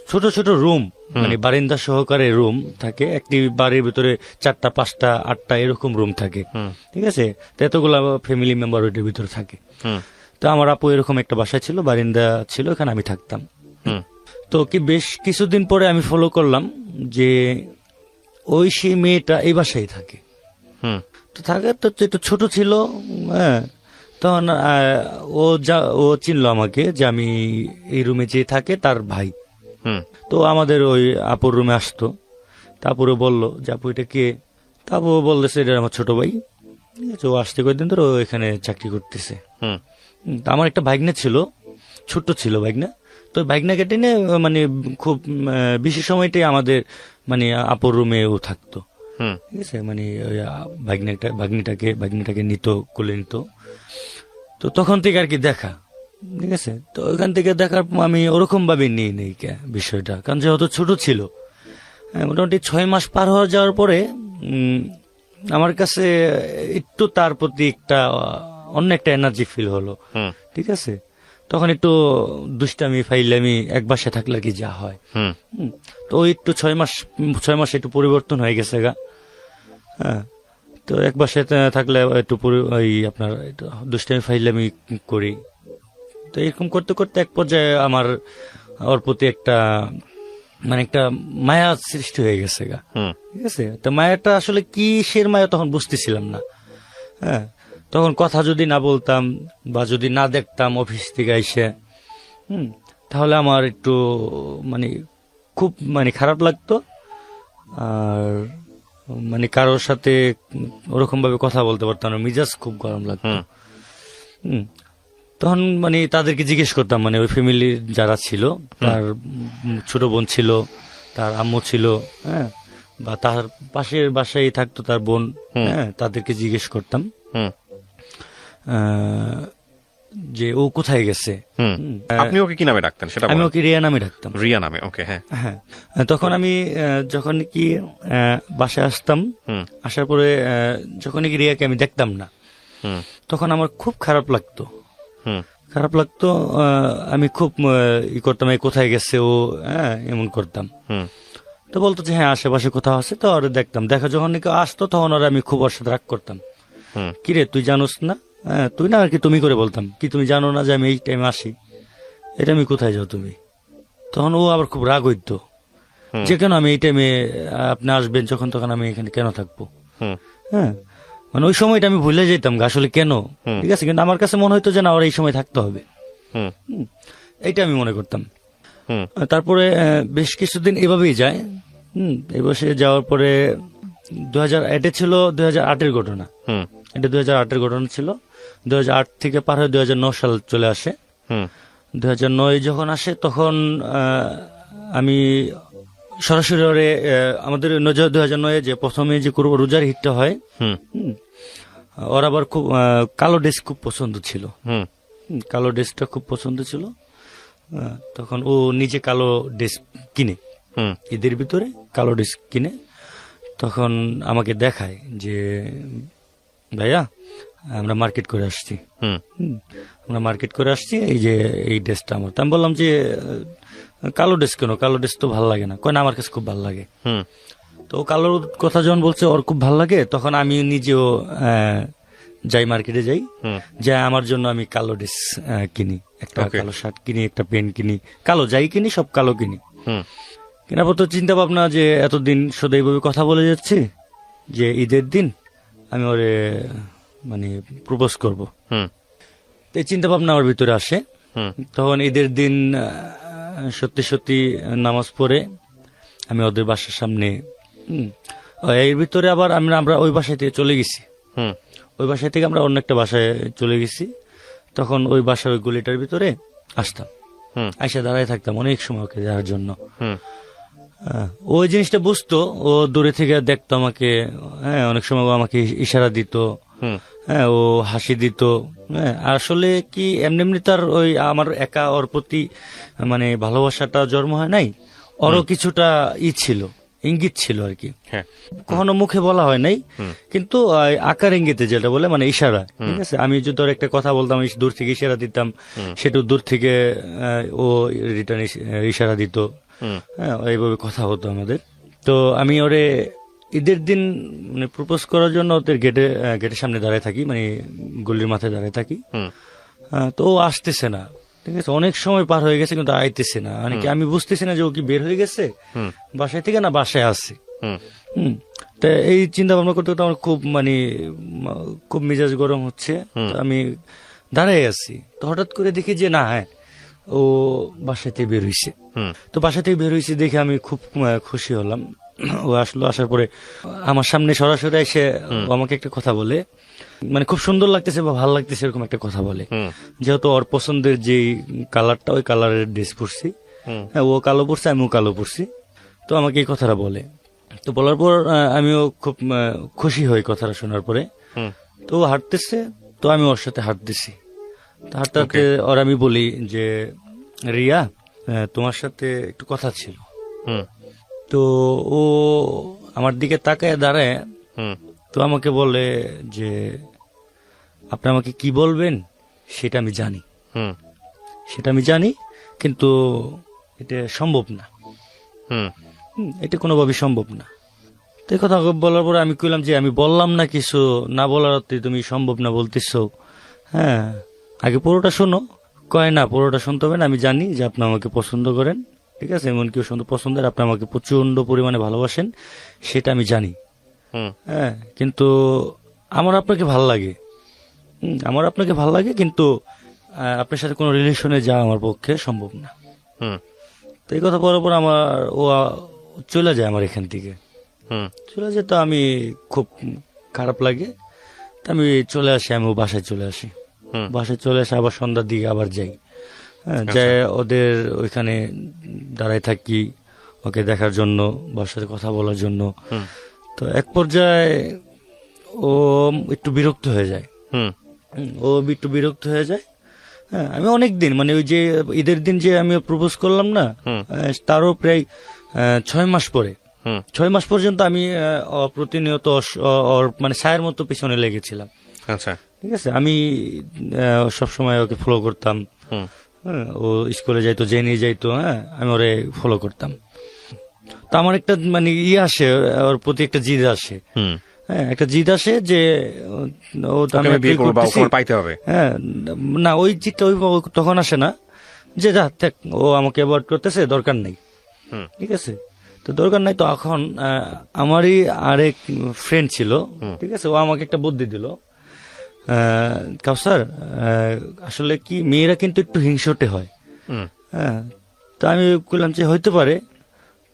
ছোট ছোট রুম, মানে বারিন্দা সহকারে রুম থাকে, একটি বাড়ির ভিতরে 4টা 5টা 8টা এরকম রুম থাকে। ঠিক আছে, তো এতগুলা ফ্যামিলি মেম্বার ওইটার ভিতরে থাকে। তো আমার আপু এরকম একটা বাসা ছিল, বারিন্দা ছিল, এখানে আমি থাকতাম। তো কি বেশ কিছুদিন পরে আমি ফলো করলাম যে ওই সেই মেয়েটা এই বাসায় থাকে। তো থাকে তো একটু ছোট ছিল, হ্যাঁ। তখন ও চিনলো আমাকে যে আমি এই রুমে যে থাকে তার ভাই। তো আমাদের ওই আপুর রুমে আসতো, তারপরে বললো যে আপু এটা কে? তারপর বলতেছে এটা আমার ছোট ভাই। ঠিক আছে, ও আসতে কয়েকদিন ধরে ও এখানে চাকরি করতেছে। তা আমার একটা ভাগ্নে ছিল, ছোট্ট ছিল ভাগ্না। তো ভাগ্নাকে টেনে মানে খুব বেশি সময়টাই আমাদের মানে আপুর রুমে ও থাকতো। ঠিক আছে, মানে ওই ভাগ্নিটাকে নিত, কোলে নিত। তো তখন থেকে আর কি দেখা। ঠিক আছে, তো ওইখান থেকে দেখার আমি ওরকম ভাবে নিয়ে নেই বিষয়টা, কারণ যেহেতু ছোট ছিল। মোটামুটি 6 মাস পার হয়ে যাওয়ার পরে আমার কাছে একটু তার প্রতি একটা অন্য একটা এনার্জি ফিল হলো। ঠিক আছে, তখন একটু দুষ্টামি ফাইলামি এক বাসায় থাকলে আর কি যা হয়। তো ওই একটু 6 মাস একটু পরিবর্তন হয়ে গেছে গা। হ্যাঁ, তো এক বাসায় থাকলে একটু ওই আপনার দুষ্টামি ফাইলামি করি। তো এরকম করতে করতে এক পর্যায়ে আমার ওর প্রতি একটা মানে একটা মায়া সৃষ্টি হয়ে গেছে গা। ঠিক আছে, তো মায়াটা আসলে কিসের মায়া তখন বুঝতেছিলাম না। হ্যাঁ, তখন কথা যদি না বলতাম বা যদি না দেখতাম অফিস থেকে এসে, তাহলে আমার একটু মানে খুব মানে খারাপ লাগতো। আর মানে কারোর সাথে ওরকম ভাবে কথা বলতে পারতাম না, মিজাজ খুব গরম লাগতো। তখন মানে তাদেরকে জিজ্ঞেস করতাম, মানে ওই ফ্যামিলির যারা ছিল, তার ছোট বোন ছিল, তার আম্মু ছিল, হ্যাঁ, বা তার পাশের বাসায় থাকতো তার বোন, হ্যাঁ, তাদেরকে জিজ্ঞেস করতাম যে ও কোথায় গেছে। আপনি ওকে কি নামে ডাকতেন সেটা? আমি ওকে রিয়া নামে ডাকতাম। রিয়া নামে, ওকে। হ্যাঁ হ্যাঁ। তখন আমি যখন কি বাসায় আসতাম, আসার পরে যখন কি রিয়াকে আমি দেখতাম না, তখন আমার খুব খারাপ লাগতো। আমি খুব ই করতাম, কোথায় গেছে ও, হ্যাঁ, এমন করতাম। তো বলতো যে হ্যাঁ আশেপাশে কোথাও আছে, তো ওরা দেখতাম। দেখা যখন কেউ আসতো তখন ওরা আমি খুব ওর সাথে রাগ করতাম। কিরে তুই জানোস না? হ্যাঁ, তুই না আর কি তুমি করে বলতাম, কি তুমি জানো না যে আমি এই টাইমে আসি? এটা আমি কোথায় যাও তুমি? তখন ও আবার খুব রাগ হইতো যে কেন আমি এই টাইমে আপনি আসবেন, যখন তখন আমি এখানে কেন থাকবো? হ্যাঁ, মানে ওই সময়টা আমি ভুলে যেতাম আসলে কেন। ঠিক আছে, কিন্তু আমার কাছে মনে হইতো যে না ওরা এই সময় থাকতে হবে, এইটা আমি মনে করতাম। তারপরে বেশ কিছুদিন এভাবেই যায়। এবছর যাওয়ার পরে 2008 ছিল 2008-এর ঘটনা। এটা 2008-এর ঘটনা ছিল। 2008 থেকে পার হয়ে 2009 সাল চলে আসে। 2009 যখন আসে তখন আমি সরাসরি আমাদের 2009 যে প্রথমে যে করবো রোজার হিটটা হয়, ওর আবার খুব কালো ড্রেস খুব পছন্দ ছিল। কালো ড্রেসটা খুব পছন্দ ছিল। তখন ও নিজে কালো ড্রেস কিনে, ঈদের ভিতরে কালো ড্রেস কিনে, তখন আমাকে দেখায় যে ভাইয়া আমরা মার্কেট করে আসছি, এই যে এই ড্রেসটা আমার। আমি বললাম যে কালো ড্রেস কেন? কালো ড্রেস তো ভালো লাগে না। কয় না, আমার কাছে খুব ভালো লাগে। তো কালোর কথা যখন বলছে ওর খুব ভালো লাগে, তখন আমি নিজেও যাই, মার্কেটে যাই, আমার জন্য আমি কালো ড্রেস কিনি, একটা কালো শার্ট কিনি, একটা প্যান্ট কিনি, কালো যাই কিনি সব কালো কিনি। কেনার পর তো চিন্তা ভাবনা যে এতদিন শুধু এইভাবে কথা বলে যাচ্ছি যে ঈদের দিন আমি ওরে মানে প্রপোজ করবো। এই চিন্তা ভাবনা আমার ভিতরে আসে। তখন ঈদের দিন সত্যি সত্যি নামাজ পড়ে আমি ওদের বাসার সামনে, এর ভিতরে আবার আমরা ওই বাসায় থেকে চলে গেছি। ওই বাসায় থেকে আমরা অন্য একটা বাসায় চলে গেছি। তখন ওই বাসার ওই গলিটার ভিতরে আসতাম, আইসা দাঁড়ায় থাকতাম অনেক সময় ওকে যাওয়ার জন্য। ওই জিনিসটা বুঝতো, ও দূরে থেকে দেখতো আমাকে, হ্যাঁ, অনেক সময় ও আমাকে ইশারা দিত, হ্যাঁ, ও হাসি দিত। হ্যাঁ, আসলে কি এমনি তার ওই আমার একা ওর প্রতি মানে ভালোবাসাটা জন্ম হয় নাই, ওরও কিছুটা ছিল। ইঙ্গিত ছিল আর কি, হ্যাঁ কখনো মুখে বলা হয় নাই, কিন্তু আকার ইঙ্গিতে যেটা বলে মানে ইশারা, ঠিক আছে। আমি যদি ওর একটা কথা বলতাম, দূর থেকে ইশারা দিতাম, সেটা দূর থেকে ও রিটার্ন ইশারা দিত, হ্যাঁ এইভাবে কথা হতো আমাদের। তো আমি ওরে ঈদের দিন মানে প্রপোজ করার জন্য ওদের গেটের সামনে দাঁড়ায় থাকি, মানে গলির মাথায় দাঁড়ায় থাকি। তো ও আসতেছে না, ঠিক আছে, অনেক সময় পার হয়ে গেছে কিন্তু আইতেছে না, মানে কি আমি বুঝতেছি না যে ও কি বের হয়ে গেছে বাসায় থেকে না বাসায় আছে। তা এই চিন্তা ভাবনা করতে করতে আমার খুব মানে খুব মেজাজ গরম হচ্ছে। তো আমি দাঁড়াই আছি, তো হঠাৎ করে দেখি যে না, হ্যাঁ ও বাসা থেকে বের হয়েছে। তো বাসা থেকে বের হয়েছে দেখে আমি খুব খুশি হলাম। ও আসলো, আসার পরে আমার সামনে সরাসরি এসে ও আমাকে একটা কথা বলে, মানে খুব সুন্দর লাগতেছে বা ভালো লাগতেছে এরকম একটা কথা বলে। যেহেতু ওর পছন্দের যে কালারটা, ওই কালারের ড্রেস পরছি, হ্যাঁ ও কালো পরছে, আমিও কালো পরছি, তো আমাকে এই কথাটা বলে। তো বলার পর আমিও খুব খুশি হই কথাটা শোনার পরে। তো ও হাঁটতেছে, তো আমি ওর সাথে হাঁটতেছি, হাঁটতে হাঁটতে ওর আমি বলি যে রিয়া, তোমার সাথে একটু কথা ছিল। তো ও আমার দিকে তাকায় দাঁড়ায়, তো আমাকে বলে যে আপনি আমাকে কি বলবেন সেটা আমি জানি, সেটা আমি জানি, কিন্তু এটা সম্ভব না, এটা কোনোভাবেই সম্ভব না। তো এই কথা বলার পরে আমি কইলাম যে আমি বললাম না কিছু, না বলার তুমি সম্ভব না বলতেছো, হ্যাঁ আগে পুরোটা শোনো। কয় না, পুরোটা শুনতে হবে না, আমি জানি যে আপনি আমাকে পছন্দ করেন, ঠিক আছে, এমন কেউ সুন্দর পছন্দের, আপনি আমাকে প্রচন্ড পরিমাণে ভালোবাসেন, সেটা আমি জানি, হ্যাঁ কিন্তু আমার আপনাকে ভাল লাগে, আমার আপনাকে ভাল লাগে, কিন্তু আপনার সাথে কোনো রিলেশনে যাওয়া আমার পক্ষে সম্ভব না। তো এই কথা বলার পর আমার ও চলে যায় আমার এখান থেকে, চলে যায়। তো আমি খুব খারাপ লাগে, তো আমি চলে আসি, আমি ও বাসায় চলে আসি। বাসায় চলে আসে আবার সন্ধ্যার দিকে আবার যাই, হ্যাঁ যাই ওদের ওইখানে দাঁড়ায় থাকি ওকে দেখার জন্য, বাসার সাথে কথা বলার জন্য। তো এক পর্যায়ে ও একটু বিরক্ত হয়ে যায়, ও একটু বিরক্ত হয়ে যায়। হ্যাঁ আমি অনেক দিন, মানে ওই যে ঈদের দিন যে আমি প্রপোজ করলাম না, তারও প্রায় 6 মাস পরে, 6 মাস পর্যন্ত আমি প্রতিনিয়ত ওর মানে ছায়ের মতো পিছনে লেগেছিলাম। আচ্ছা, ঠিক আছে, আমি সবসময় ওকে ফলো করতাম, হ্যাঁ ও স্কুলে যাইতো, জেনে যাইতো, হ্যাঁ আমি ওরে ফলো করতাম। তো আমার একটা মানে আসে, ওর প্রতি একটা জিদ আসে, হ্যাঁ একটা জিদ আসে যে ও পাইতে হবে, হ্যাঁ না ওই জিদটা ওই তখন আসে না যে যা দেখ ও আমাকে অ্যাভয়েড করতেছে, দরকার নেই, ঠিক আছে, তো দরকার নাই। তো এখন আমারই আরেক ফ্রেন্ড ছিল, ঠিক আছে, ও আমাকে একটা বুদ্ধি দিল, কাউসার আসলে কি মেয়েরা কিন্তু একটু হিংসটে হয়, হ্যাঁ। তো আমি বললাম যে হইতে পারে,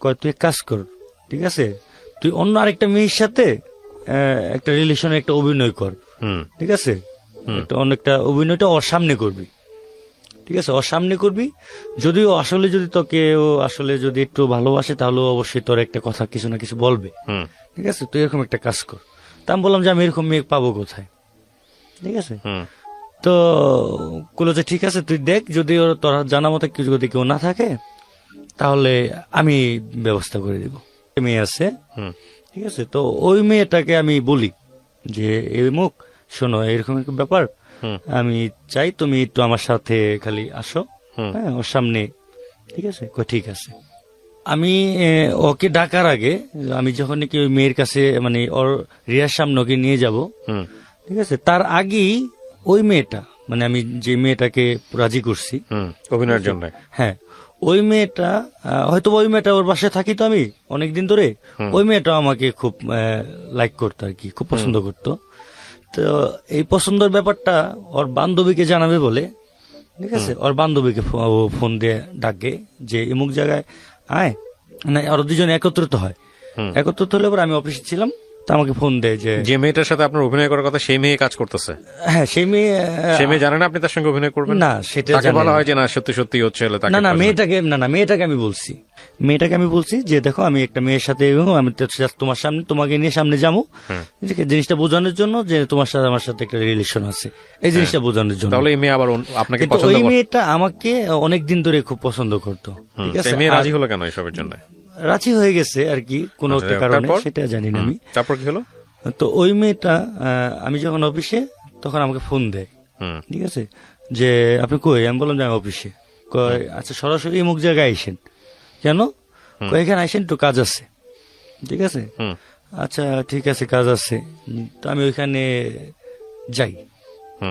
কয় তুই এক কাজ কর, ঠিক আছে, তুই অন্য আরেকটা মেয়ের সাথে একটা রিলেশনে একটা অভিনয় কর, ঠিক আছে, একটা অনেকটা অভিনয়টা ওর সামনে করবি, ঠিক আছে, ওর সামনে করবি, যদিও আসলে যদি তোকে ও আসলে যদি একটু ভালোবাসে তাহলে অবশ্যই তোর একটা কথা কিছু না কিছু বলবে, ঠিক আছে, তুই এরকম একটা কাজ কর। তা আমি বললাম যে আমি এরকম মেয়ে পাবো কোথায়, ঠিক আছে। তো বললো যে ঠিক আছে তুই দেখ, যদি ওর তোর জানা মতো যদি কেউ না থাকে তাহলে আমি ব্যবস্থা করে দিব। মেয়ে আছে, ঠিক আছে, তো ওই মেয়েটাকে আমি বলি যে এই মুখ শোনো, এরকম একটা ব্যাপার, আমি চাই তুমি একটু আমার সাথে খালি আসো, হ্যাঁ ওর সামনে, ঠিক আছে, ঠিক আছে। আমি ওকে ডাকার আগে, আমি যখন নাকি ওই মেয়ের কাছে মানে ওর রিয়ার সামনে ওকে নিয়ে যাব, ঠিক আছে, তার আগেই ওই মেয়েটা, মানে আমি যে মেয়েটাকে রাজি করছি অভিনয়ের জন্য, হ্যাঁ ওই মেয়েটা, হয়তো ওই মেয়েটা ওর বাসায় থাকি তো আমি অনেকদিন ধরে, ওই মেয়েটা আমাকে খুব লাইক করতো আর কি, খুব পছন্দ করতো। তো এই পছন্দের ব্যাপারটা ওর বান্ধবীকে জানাবে বলে, ঠিক আছে, ওর বান্ধবীকে ফোন দিয়ে ডাকে যে এমুক জায়গায় আয়, না আরো দুজন একত্রিত হয়, একত্রিত হলে পরে আমি অফিসে ছিলাম, তা আমাকে ফোন দেয় যে মেয়েটার সাথে আপনার অভিনয় করার কথা, সেই মেয়ে কাজ করতেছে, হ্যাঁ সেই মেয়ে জানে না আপনি তার সঙ্গে অভিনয় করবেন, না সেটা বলা হয় যে না সত্যি সত্যি হচ্ছে, না মেয়েটাকে আমি বলছি যে দেখো আমি একটা মেয়ের সাথে, আমি তোমার সামনে তোমাকে নিয়ে সামনে যাবো, জিনিসটা বোঝানোর জন্য যে তোমার সাথে আমার সাথে একটা রিলেশন আছে, এই জিনিসটা বোঝানোর জন্য। তাহলে এই মেয়ে আবার আপনাকে পছন্দ করে? ওই মেয়েটা আমাকে অনেকদিন ধরে খুব পছন্দ করতো, ঠিক আছে। মেয়ে রাজি হলো কেন এসবের জন্য? রাজি হয়ে গেছে আর কি কোনো একটা কারণে, সেটা জানি না আমি। তারপর কি হলো? তো ওই মেয়েটা আমি যখন অফিসে, তখন আমাকে ফোন দেয়, ঠিক আছে, যে আপনি কই? আমি বললাম যে আমি অফিসে। কয় আচ্ছা সরাসরি অমুক জায়গায় আইসেন। কেন? কয় এখানে আইসেন, একটু কাজ আছে। ঠিক আছে, আচ্ছা ঠিক আছে কাজ আছে। তো আমি ওইখানে যাই।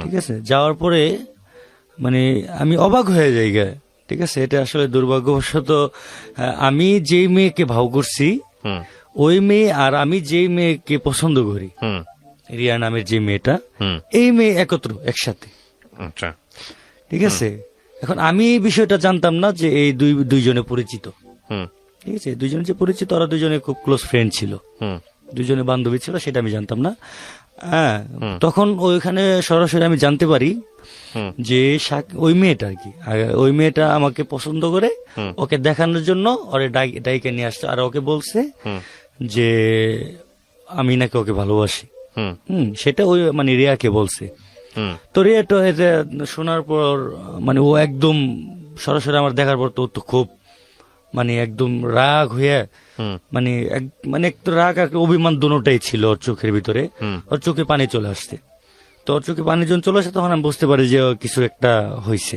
ঠিক আছে, যাওয়ার পরে মানে আমি অবাক হয়ে যাই গা। ঠিক আছে, এটা আসলে দুর্ভাগ্যবশত আমি যেই মেয়েকে ভাও করছি ওই মেয়ে আর আমি যেই মেয়েকে পছন্দ করি, রিয়া নামের যে মেয়েটা, এই মেয়ে একসাথে। আচ্ছা, ঠিক আছে, এখন আমি এই বিষয়টা জানতাম না যে এই দুইজনে পরিচিত। ঠিক আছে, দুইজনে যে পরিচিত, ওরা দুজনে খুব ক্লোজ ফ্রেন্ড ছিল, দুজনে বান্ধবী ছিল, সেটা আমি জানতাম না। হ্যাঁ, তখন ওইখানে সরাসরি আমি জানতে পারি যে ওই মেয়েটা আর কি, ওই মেয়েটা আমাকে পছন্দ করে, ওকে দেখানোর জন্য ওরে ডাইকে নিয়ে আসছে, আর ওকে বলছে যে আমি নাকি ওকে ভালোবাসি। সেটা ওই মানে রিয়াকে বলছে। তো রিয়া তো এটা শোনার পর মানে ও একদম সরাসরি আমার দেখার পর তো খুব মানে একদম রাগ হয়ে মানে একটু রাগ আর অভিমান দুটোটাই ছিল ওর চোখের ভিতরে। ওর চোখে পানি চলে আসছে। তো ওর চোখে পানি যখন চলে আসে তখন আমি বুঝতে পারি যে কিছু একটা হয়েছে।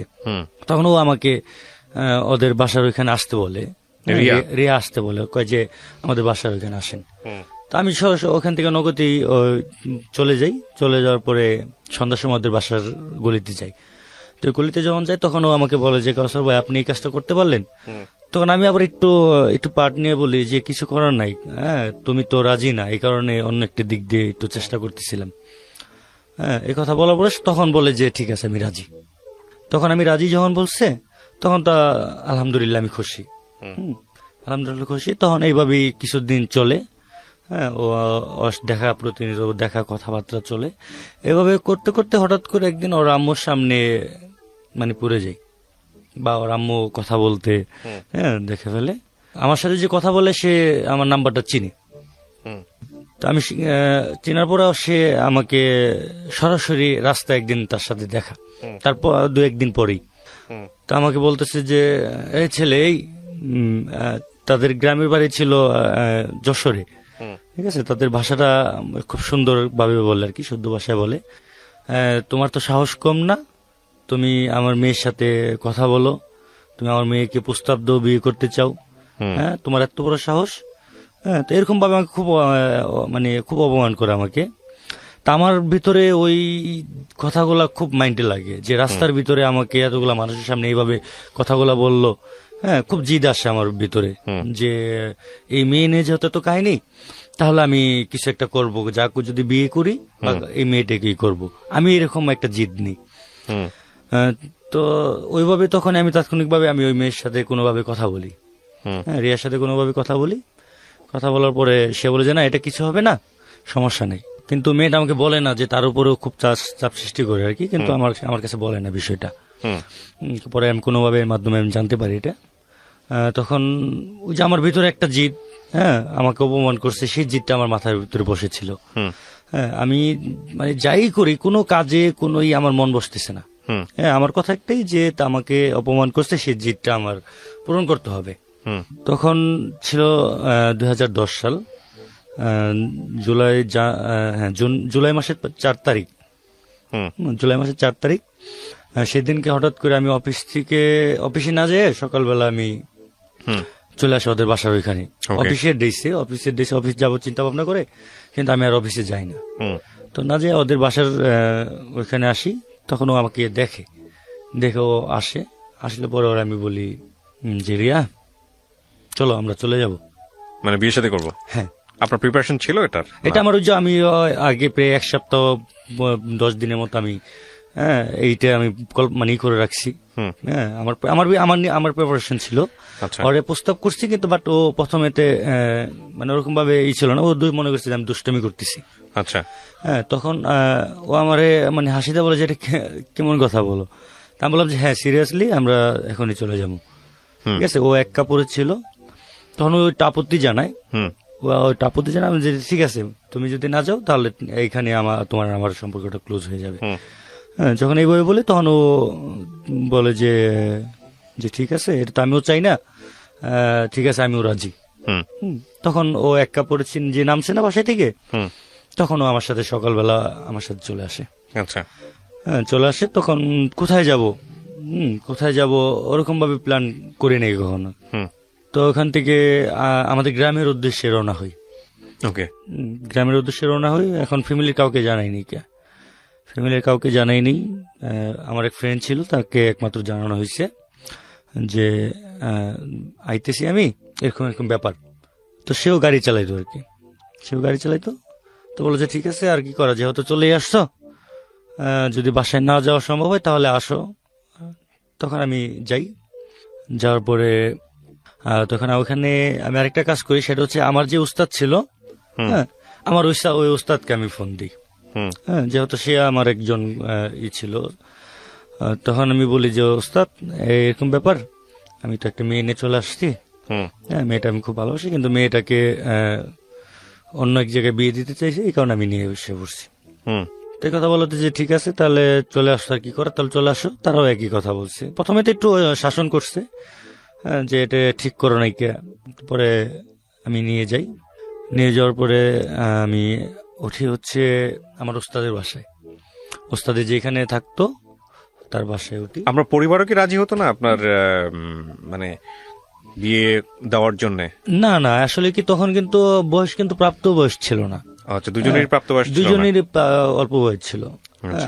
তখন ও আমাকে ওদের বাসার ওইখানে আসতে বলে, রিয়া আসতে বলে, কয় যে আমাদের বাসার ওইখানে আসেন। তো আমি সরাসরি ওখান থেকে নগদেই চলে যাই। চলে যাওয়ার পরে সন্ধ্যার সময় ওদের বাসার গলিতে যাই। তো গলিতে যখন যাই তখন ও আমাকে বলে যে কাউসার ভাই আপনি এই কাজটা করতে পারলেন? তখন আমি আবার একটু পার্ট নিয়ে বলি যে কিছু করার নাই, হ্যাঁ তুমি তো রাজি না, এই কারণে অন্য একটা দিক দিয়ে একটু চেষ্টা করতেছিলাম। হ্যাঁ, এই কথা বলার পরে তখন বলে যে ঠিক আছে আমি রাজি। তখন আমি রাজি যখন বলছে তখন তা আলহামদুলিল্লাহ আমি খুশি। আলহামদুলিল্লাহ খুশি। তখন এইভাবেই কিছুদিন চলে। হ্যাঁ, ও দেখা প্রতিনিয়ত দেখা কথাবার্তা চলে। এভাবে করতে করতে হঠাৎ করে একদিন ওর আম্মুর সামনে মানে পড়ে যাই, বা ওর আম্মু কথা বলতে দেখে ফেলে। আমার সাথে যে কথা বলে সে আমার নাম্বারটা চিনি। তো আমি চেনার পরেও সে আমাকে সরাসরি রাস্তায় একদিন তার সাথে দেখা, তারপর 2-1 দিন পরেই তো আমাকে বলতেছে যে এই ছেলে, এই তাদের গ্রামের বাড়ি ছিল যশোরে। ঠিক আছে, তাদের ভাষাটা খুব সুন্দর ভাবে বলে আর কি, শুদ্ধ ভাষায় বলে। তোমার তো সাহস কম না, তুমি আমার মেয়ের সাথে কথা বলো, তুমি আমার মেয়েকে প্রস্তাব দাও, বিয়ে করতে চাও, হ্যাঁ তোমার এত বড় সাহস। হ্যাঁ, তো এরকম ভাবে আমাকে খুব অপমান করে আমাকে। তা আমার ভিতরে ওই কথাগুলা খুব মাইন্ডে লাগে যে রাস্তার ভিতরে আমাকে এতগুলা মানুষের সামনে এইভাবে কথাগুলা বললো। হ্যাঁ, খুব জিদ আসে আমার ভিতরে যে এই মেয়ে নিয়ে যেহেতু তো কাহিনী, তাহলে আমি কিছু একটা করবো, যাকে যদি বিয়ে করি বা এই মেয়েটাকেই করব, আমি এরকম একটা জিদ নিই। তো ওইভাবে তখন আমি তাৎক্ষণিকভাবে আমি ওই মেয়ের সাথে কোনোভাবে কথা বলি, হ্যাঁ রিয়ার সাথে কোনোভাবে কথা বলি। কথা বলার পরে সে বলে যে না এটা কিছু হবে না, সমস্যা নেই। কিন্তু মেয়েটা আমাকে বলে না যে তার উপরেও খুব চাপ সৃষ্টি করে আর কি, কিন্তু আমার কাছে বলে না বিষয়টা। পরে আমি কোনোভাবে এর মাধ্যমে আমি জানতে পারি এটা। তখন ওই যে আমার ভিতরে একটা জিদ, হ্যাঁ আমাকে অপমান করছে, সেই জিদটা আমার মাথার ভিতরে বসেছিল। হ্যাঁ, আমি মানে যাই করি কোনো কাজে কোনোই আমার মন বসতেছে না। হ্যাঁ, আমার কথা একটাই যে আমাকে অপমান করছে, সেই জিদটা আমার পূরণ করতে হবে। তখন ছিল 2010 সাল, জুলাই মাসের 4 তারিখ। জুলাই মাসের 4 তারিখ সেদিনকে হঠাৎ করে আমি অফিসে না যেয়ে সকালবেলা আমি চলে আসি ওদের বাসার ওইখানে, অফিসের ডেসে অফিস যাবো চিন্তা ভাবনা করে, কিন্তু আমি আর অফিসে যাই না। তো না যে ওদের বাসার ওইখানে আসি, তখন ও আমাকে দেখে ও আসলে পরে ওরা আমি বলি যে রিয়া চলো আমরা চলে যাব, মানে বিয়ে শাদী করবো। হ্যাঁ, আপনার প্রিপারেশন ছিল এটা আমার? ওই যে আমি আগে প্রায় 1 সপ্তাহ 10 দিনের মতো আমি এইটা আমি মানে করে রাখছি। হ্যাঁ, আমার প্রিপারেশন ছিল। ওরে প্রস্তাব করছি, কিন্তু বাট ও প্রথমেতে মানে ওরকম ভাবে ছিল না, ও মনে করছে যে আমি দুষ্টামি করতেছি। আচ্ছা, হ্যাঁ, তখন ও আমারে মানে হাসিতে বলে যে এটা কেমন কথা বলো। তা আমি বললাম যে হ্যাঁ সিরিয়াসলি আমরা এখনই চলে যাবো। ঠিক আছে, ও এক কাপড়ে ছিল, তখন ওই আপত্তি জানায়। ওই আপত্তি জানায় যে ঠিক আছে তুমি যদি না যাও তাহলে এইখানে আমার সম্পর্কটা ক্লোজ হয়ে যাবে। হ্যাঁ, যখন এইভাবে বলে তখন ও বলে যে ঠিক আছে, এটা তো আমিও চাই না, ঠিক আছে আমিও রাজি। হুম তখন ও এক কাপড় যে নামছে না বাসায় থেকে, হুম তখন ও আমার সাথে সকালবেলা আমার সাথে চলে আসে। আচ্ছা হ্যাঁ, চলে আসে। তখন কোথায় যাব, কোথায় যাব ওরকম ভাবে প্ল্যান করে নেই কখনো। হুম তো ওখান থেকে আমাদের গ্রামের উদ্দেশ্যে রওনা হই। ওকে গ্রামের উদ্দেশ্যে রওনা হই। এখন ফ্যামিলির কাউকে জানাইনি, ফ্যামিলির কাউকে জানাইনি। আমার এক ফ্রেন্ড ছিল, তাকে একমাত্র জানানো হয়েছে যে আইতেছি আমি, এরকম এরকম ব্যাপার। তো সেও গাড়ি চালাইতো আর কি, সেও গাড়ি চালাইতো। তো বলে যে ঠিক আছে, আর কি করা, যেহেতু চলেই আসছো, যদি বাসায় না যাওয়া সম্ভব হয় তাহলে আসো। তখন আমি যাই। যাওয়ার পরে তখন ওখানে আমি আরেকটা কাজ করি, সেটা হচ্ছে আমার যে উস্তাদ ছিল, হ্যাঁ, আমার ওই উস্তাদকে আমি ফোন দিই। হুম হ্যাঁ, যেহেতু সে আমার একজন ছিল। তখন আমি বলি যে ওস্তাদ, এরকম ব্যাপার, আমি তো একটা মেয়ে নিয়ে চলে আসছি। হুম হ্যাঁ, মেয়েটা আমি খুব ভালোবাসি, কিন্তু মেয়েটাকে অন্য এক জায়গায় বিয়ে দিতে চাইছি, এই কারণে আমি নিয়ে এসে পড়ছি। হুম তো এই কথা বলতে যে ঠিক আছে, তাহলে চলে আসো, আর কি করে, তাহলে চলে আসো। তারাও একই কথা বলছে। প্রথমে তো একটু শাসন করছে, যে এটা ঠিক করো নাই কে। পরে আমি নিয়ে যাই। নিয়ে যাওয়ার পরে আমি উঠি হচ্ছে আমার ওস্তাদের বাসায়, ওস্তাদের যেখানে থাকতো তার বাসায় উঠি। আমরা পরিবারও কি রাজি হতো না আপনার মানে বিয়ে দেওয়ার জন্য? না না, আসলে কি তখন কিন্তু বয়স কিন্তু প্রাপ্ত বয়স ছিল না। আচ্ছা, দুজনেরই প্রাপ্তবয়স্ক ছিল না? দুজনেরই অল্প বয়স ছিল।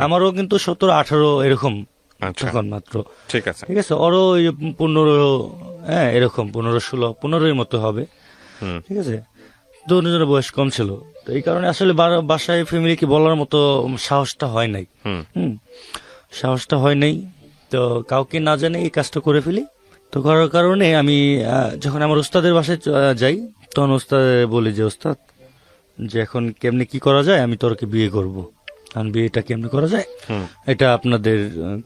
আমারও কিন্তু 17-18 এরকম আচ্ছা, তখন মাত্র। ঠিক আছে। ঠিক আছে, ওরও ওই 15, হ্যাঁ এরকম 15-16, 15-এর মতো হবে। হুম ঠিক আছে, দুজনের বয়স কম ছিল। তো এই কারণে আসলে বাসায় ফ্যামিলিকে বলার মতো সাহসটা হয় নাই। হুম সাহসটা হয় নাই। তো কাউকে না জানে এই কাজটা করে ফেলি। তো করার কারণে আমি যখন আমার ওস্তাদের বাসায় যাই, তখন ওস্তাদ বলি যে ওস্তাদ, যে এখন কেমনে কি করা যায়, আমি তোরকে বিয়ে করব, কারণ বিয়েটা কেমনে করা যায় হুম এটা আপনাদের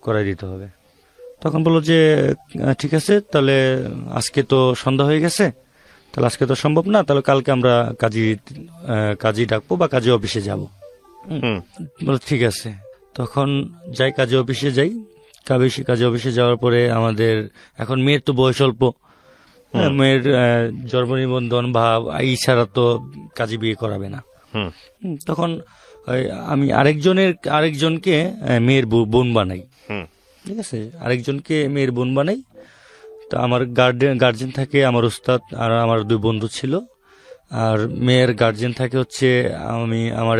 করাই দিতে হবে। তখন বললো যে ঠিক আছে, তাহলে আজকে তো সন্ধ্যা হয়ে গেছে, তাহলে আজকে তো সম্ভব না, তাহলে কালকে আমরা কাজী ডাকবো বা কাজী অফিসে যাব। হুম বলো ঠিক আছে। তখন যাই, কাজী অফিসে যাই। কাজী অফিসে যাওয়ার পরে আমাদের এখন মেয়ের তো বয়স অল্প, মেয়ের জন্ম নিবন্ধন বা এই ছাড়া তো কাজী বিয়ে করাবে না। হুম তখন আমি আরেকজনকে মেয়ের বোন বানাই। হুম ঠিক আছে, আরেকজনকে মেয়ের বোন বানাই। তো আমার গার্জেন থাকে আমার উস্তাদ আর আমার 2 বন্ধু ছিল। আর মেয়ের গার্জেন থাকে হচ্ছে আমার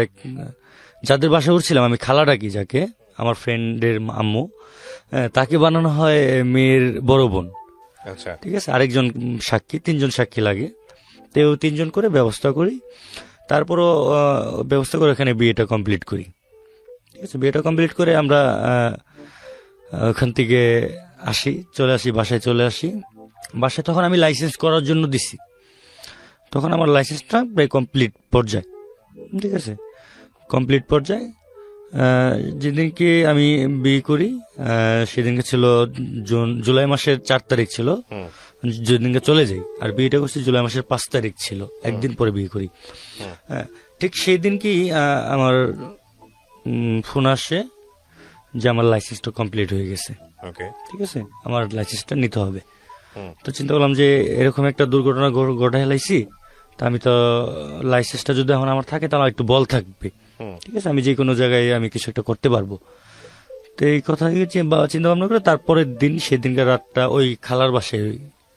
যাদের বাসায় উঠছিলাম আমি, খালা ডাকি যাকে, আমার ফ্রেন্ডের আম্মু, তাকে বানানো হয় মেয়ের বড় বোন। আচ্ছা, ঠিক আছে, আরেকজন সাক্ষী, 3জন সাক্ষী লাগে। তো 3জন করে ব্যবস্থা করি। তারপরও ব্যবস্থা করে এখানে বিয়েটা কমপ্লিট করি। ঠিক আছে, বিয়েটা কমপ্লিট করে আমরা ওখান থেকে চলে আসি বাসায়। বাসায় তখন আমি লাইসেন্স করার জন্য দিছি। তখন আমার লাইসেন্সটা প্রায় কমপ্লিট পর্যায়ে। ঠিক আছে, কমপ্লিট পর্যায়ে যেদিনকে আমি বিয়ে করি, সেদিনকে ছিল জুলাই মাসের 4 তারিখ ছিল, যেদিনকে চলে যাই। আর বিয়েটা করছি জুলাই মাসের 5 তারিখ ছিল, একদিন পরে বিয়ে করি। ঠিক সেই দিনকেই আমার ফোন আসে যে আমার লাইসেন্সটা কমপ্লিট হয়ে গেছে। ওকে, ঠিক আছে, আমার লাইসেন্সটা নিতে হবে। তো চিন্তা করলাম যে এরকম একটা দুর্ঘটনা ঘটায় লাইছি, তা আমি তো লাইসেন্সটা যদি এখন আমার থাকে তাহলে একটু বল থাকবে। ঠিক আছে, আমি যে কোনো জায়গায় আমি কিছু একটা করতে পারবো। তো এই কথা চিন্তা ভাবনা করে তারপরের দিন, সেদিনকার রাতটা ওই খালার বাসায়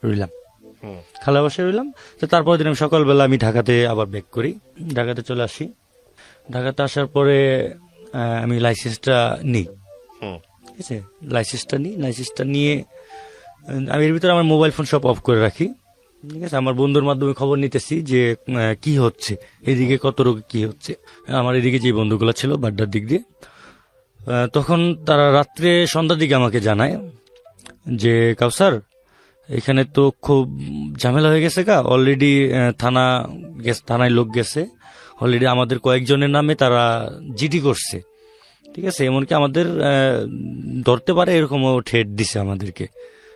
রইলাম। তো তারপরের দিন আমি সকালবেলা আমি ঢাকাতে আবার ব্যাক করি, ঢাকাতে চলে আসি। ঢাকাতে আসার পরে আমি লাইসেন্সটা নিই। ঠিক আছে, লাইসেন্সটা নিয়ে আমি এর ভিতরে আমার মোবাইল ফোন সব অফ করে রাখি। ঠিক আছে, আমার বন্ধুর মাধ্যমে খবর নিতেছি যে কি হচ্ছে, এদিকে কত রোগ কি হচ্ছে। আমার এদিকে যে বন্ধুগুলো ছিল বাড্ডার দিক দিয়ে, তখন তারা রাত্রে সন্ধ্যার দিকে আমাকে জানায় যে এখানে তো খুব ঝামেলা হয়ে গেছে, অলরেডি থানায় লোক গেছে, অলরেডি আমাদের কয়েকজনের নামে তারা জিডি করছে। ঠিক আছে, এমনকি আমাদের ধরতে পারে এরকমও ঠেট দিছে আমাদেরকে।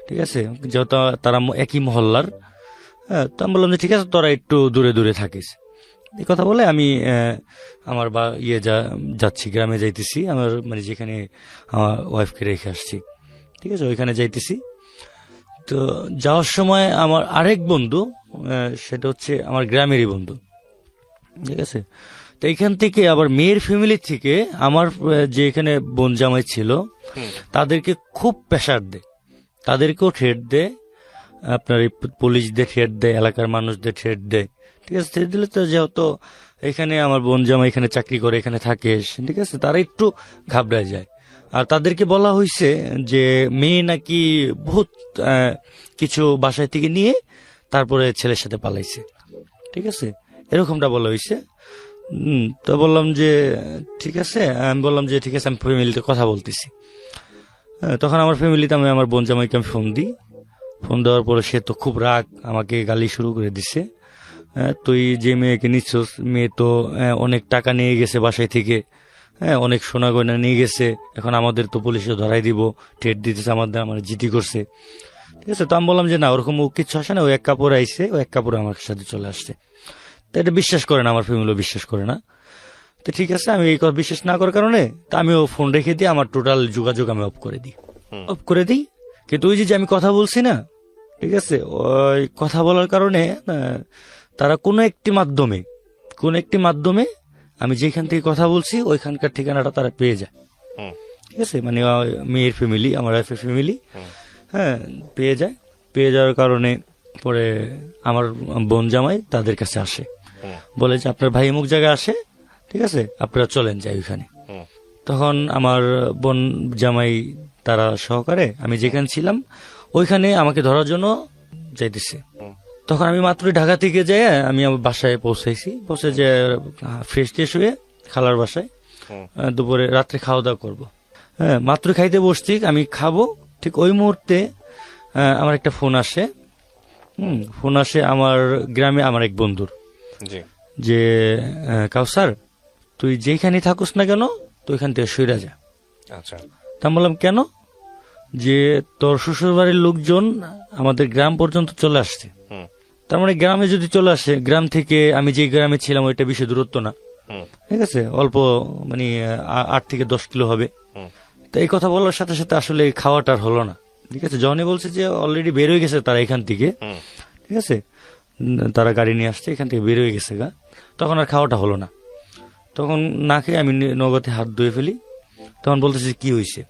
ঠিক আছে, যেহেতু তারা একই মহল্লার। তো আমি বললাম যে ঠিক আছে, তোরা একটু দূরে দূরে থাকিস। এই কথা বলে আমি আমার যাচ্ছি, গ্রামে যাইতেছি, আমার মানে যেখানে আমার ওয়াইফকে রেখে আসছি। ঠিক আছে, ওইখানে যাইতেছি। তো যাওয়ার সময় আমার আরেক বন্ধু, সেটা হচ্ছে আমার গ্রামেরই বন্ধু, ঠিক আছে। তো এখান থেকে আবার মেয়ের ফ্যামিলি থেকে আমার যে এখানে বোন জামাই ছিল তাদেরকে খুব প্রেশার দেয়, তাদেরকেও থ্রেট দেয়, আপনার এই পুলিশদের থ্রেট দেয়, এলাকার মানুষদের থ্রেট দেয়, ঠিক আছে। থ্রেট দিলে তো যেহেতু এখানে আমার বোন জামাই এখানে চাকরি করে, এখানে থাকে, ঠিক আছে, তারা একটু ঘাবড়ায় যায়। আর তাদেরকে বলা হয়েছে যে মেয়ে নাকি বহুত কিছু বাসায় থেকে নিয়ে তারপরে ছেলের সাথে পালাইছে, ঠিক আছে, এরকমটা বলা হয়েছে। তো বললাম যে ঠিক আছে, আমি বললাম যে ঠিক আছে, আমি ফ্যামিলিতে কথা বলতেছি। তখন আমার ফ্যামিলিতে আমি আমার বোন জামাইকে আমি ফোন দিই। ফোন দেওয়ার পরে সে তো খুব রাগ, আমাকে গালি শুরু করে দিছে। তুই যে মেয়েকে নিচ্ছস, মেয়ে তো অনেক টাকা নিয়ে গেছে বাসায় থেকে, অনেক সোনা গয়না নিয়ে গেছে, এখন আমাদের তো পুলিশে ধরাই দিব, টেট দিতেছে, আমার জিডি করছে, ঠিক আছে। তো আমি বললাম যে না, ওরকম কিছু আসে না, ও এক কাপড়ে আইসে, ও এক কাপড়ে আমার সাথে চলে আসছে। তো এটা বিশ্বাস করে না, আমার ফ্যামিলিও বিশ্বাস করে না। তো ঠিক আছে, আমি এই কথা বিশ্বাস না করার কারণে তো আমিও ফোন রেখে দিই, আমার টোটাল যোগাযোগ আমি অফ করে দিই, কিন্তু ওই যে আমি কথা বলছি না, ঠিক আছে, ওই কথা বলার কারণে তারা কোনো একটি মাধ্যমে আমি যেখান থেকে কথা বলছি ওইখানকার ঠিকানাটা তারা পেয়ে যায়, ঠিক আছে, মানে মেয়ের ফ্যামিলি, আমার ওয়াইফের ফ্যামিলি, পেয়ে যাওয়ার কারণে পরে আমার বোন জামাই তাদের কাছে আসে, বলে যে আপনার ভাই অমুক জায়গায় আসে, ঠিক আছে, আপনারা চলেন যাই ওইখানে। তখন আমার বোন জামাই তারা সহকারে আমি যেখানে ছিলাম ওইখানে আমাকে ধরার জন্য যাইতেছে। তখন আমি মাত্রই ঢাকা থেকে যাই, আমি আমার বাসায় পৌঁছে যে ফ্রেশ ট্রেশ হয়ে খালার বাসায় দুপুরে রাত্রে খাওয়া দাওয়া করবো। মাত্র খাইতে বসছি, আমি খাবো, ঠিক ওই মুহূর্তে আমার একটা ফোন আসে। আমার গ্রামে আমার এক বন্ধুর, যে কাউসার তুই যেখানে থাকুস না কেন তুই ওইখান থেকে সইরা যা। আচ্ছা। তা বললাম কেন? যে তোর শ্বশুর বাড়ির লোকজন আমাদের গ্রাম পর্যন্ত চলে আসছে, তার মানে গ্রামে যদি চলে আসে, গ্রাম থেকে আমি যে গ্রামে ছিলাম ওইটা বেশি দূরত্ব না, ঠিক আছে, অল্প মানে 8 থেকে 10 কিলো হবে। তো এই কথা বলার সাথে সাথে আসলে খাওয়াটার হলো না, ঠিক আছে। যখনই বলছে যে অলরেডি বের হয়ে গেছে তারা এখান থেকে, ঠিক আছে, তারা গাড়ি নিয়ে আসছে, এখান থেকে বের হয়ে গেছে গা, তখন আর খাওয়াটা হলো না। তখন না খেয়ে আমি নগদে হাত ধুয়ে ফেলি। তখন বলতেছে কি হয়েছে?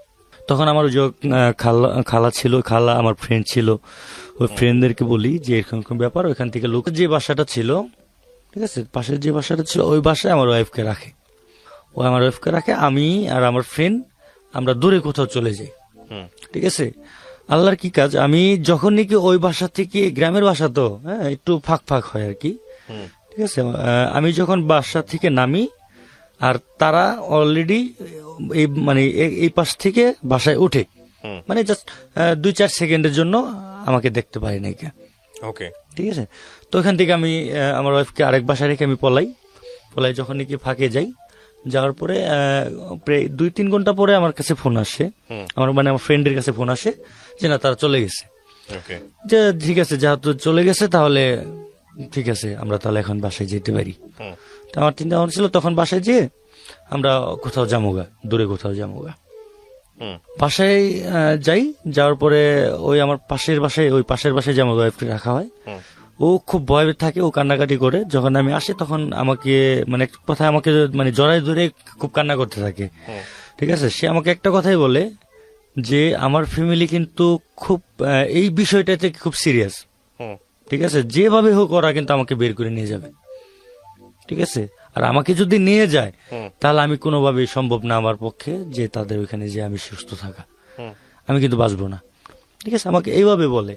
তখন আমার যে খালা আমার ফ্রেন্ড ছিল, ওই ফ্রেন্ডদেরকে বলি যে এরকম ব্যাপার, ওইখান থেকে লোক যে বাসাটা ছিল, ঠিক আছে, পাশের যে বাসাটা ছিল ওই বাসায় আমার ওয়াইফকে রাখে, আমি আর আমার ফ্রেন্ড আমরা দূরে কোথাও চলে যাই, ঠিক আছে। আল্লাহর কি কাজ, আমি যখন নাকি ওই বাসা থেকে, গ্রামের বাসা তো একটু ফাঁক হয় আর কি, ঠিক আছে, আমি যখন বাসা থেকে নামি আর তারা অলরেডি মানে এই পাশ থেকে বাসায় ওঠে, মানে জাস্ট 2-4 সেকেন্ডের জন্য আমাকে দেখতে পারি নাই, ওকে, ঠিক আছে। তো ওখান থেকে আমি আমার ওয়াইফকে আরেক বাসায় রেখে আমি পলাই যখন নাকি ফাঁকে যাওয়ার পরে প্রায় 2-3 ঘন্টা পরে আমার কাছে ফোন আসে, আমার ফ্রেন্ডের কাছে ফোন আসে যে না তারা চলে গেছে। যে ঠিক আছে, যেহেতু চলে গেছে তাহলে ঠিক আছে, আমরা তাহলে এখন বাসায় যেতে পারি। তো আমার চিন্তা ভাবনা ছিল তখন বাসায় যেয়ে আমরা কোথাও যামোগা, দূরে কোথাও যামোগা। বাসায় যাওয়ার পরে ওই আমার পাশের বাসায় যে আমার ওয়াইফকে রাখা হয়, ও খুব ভয় থাকে, ও কান্নাকাটি করে। যখন আমি আসি তখন আমাকে মানে এক কথা আমাকে মানে জড়াই ধরে খুব কান্না করতে থাকে, ঠিক আছে। সে আমাকে একটা কথাই বলে যে আমার ফ্যামিলি কিন্তু খুব এই বিষয়টাতে খুব সিরিয়াস, ঠিক আছে, যেভাবে হোক ওরা কিন্তু আমাকে বের করে নিয়ে যাবে, ঠিক আছে। আর আমাকে যদি নিয়ে যায় তাহলে আমি কোনোভাবেই সম্ভব না আমার পক্ষে যে তাদের ওইখানে যে আমি সুস্থ থাকা, আমি কিন্তু বাঁচবো না, ঠিক আছে, আমাকে এইভাবে বলে।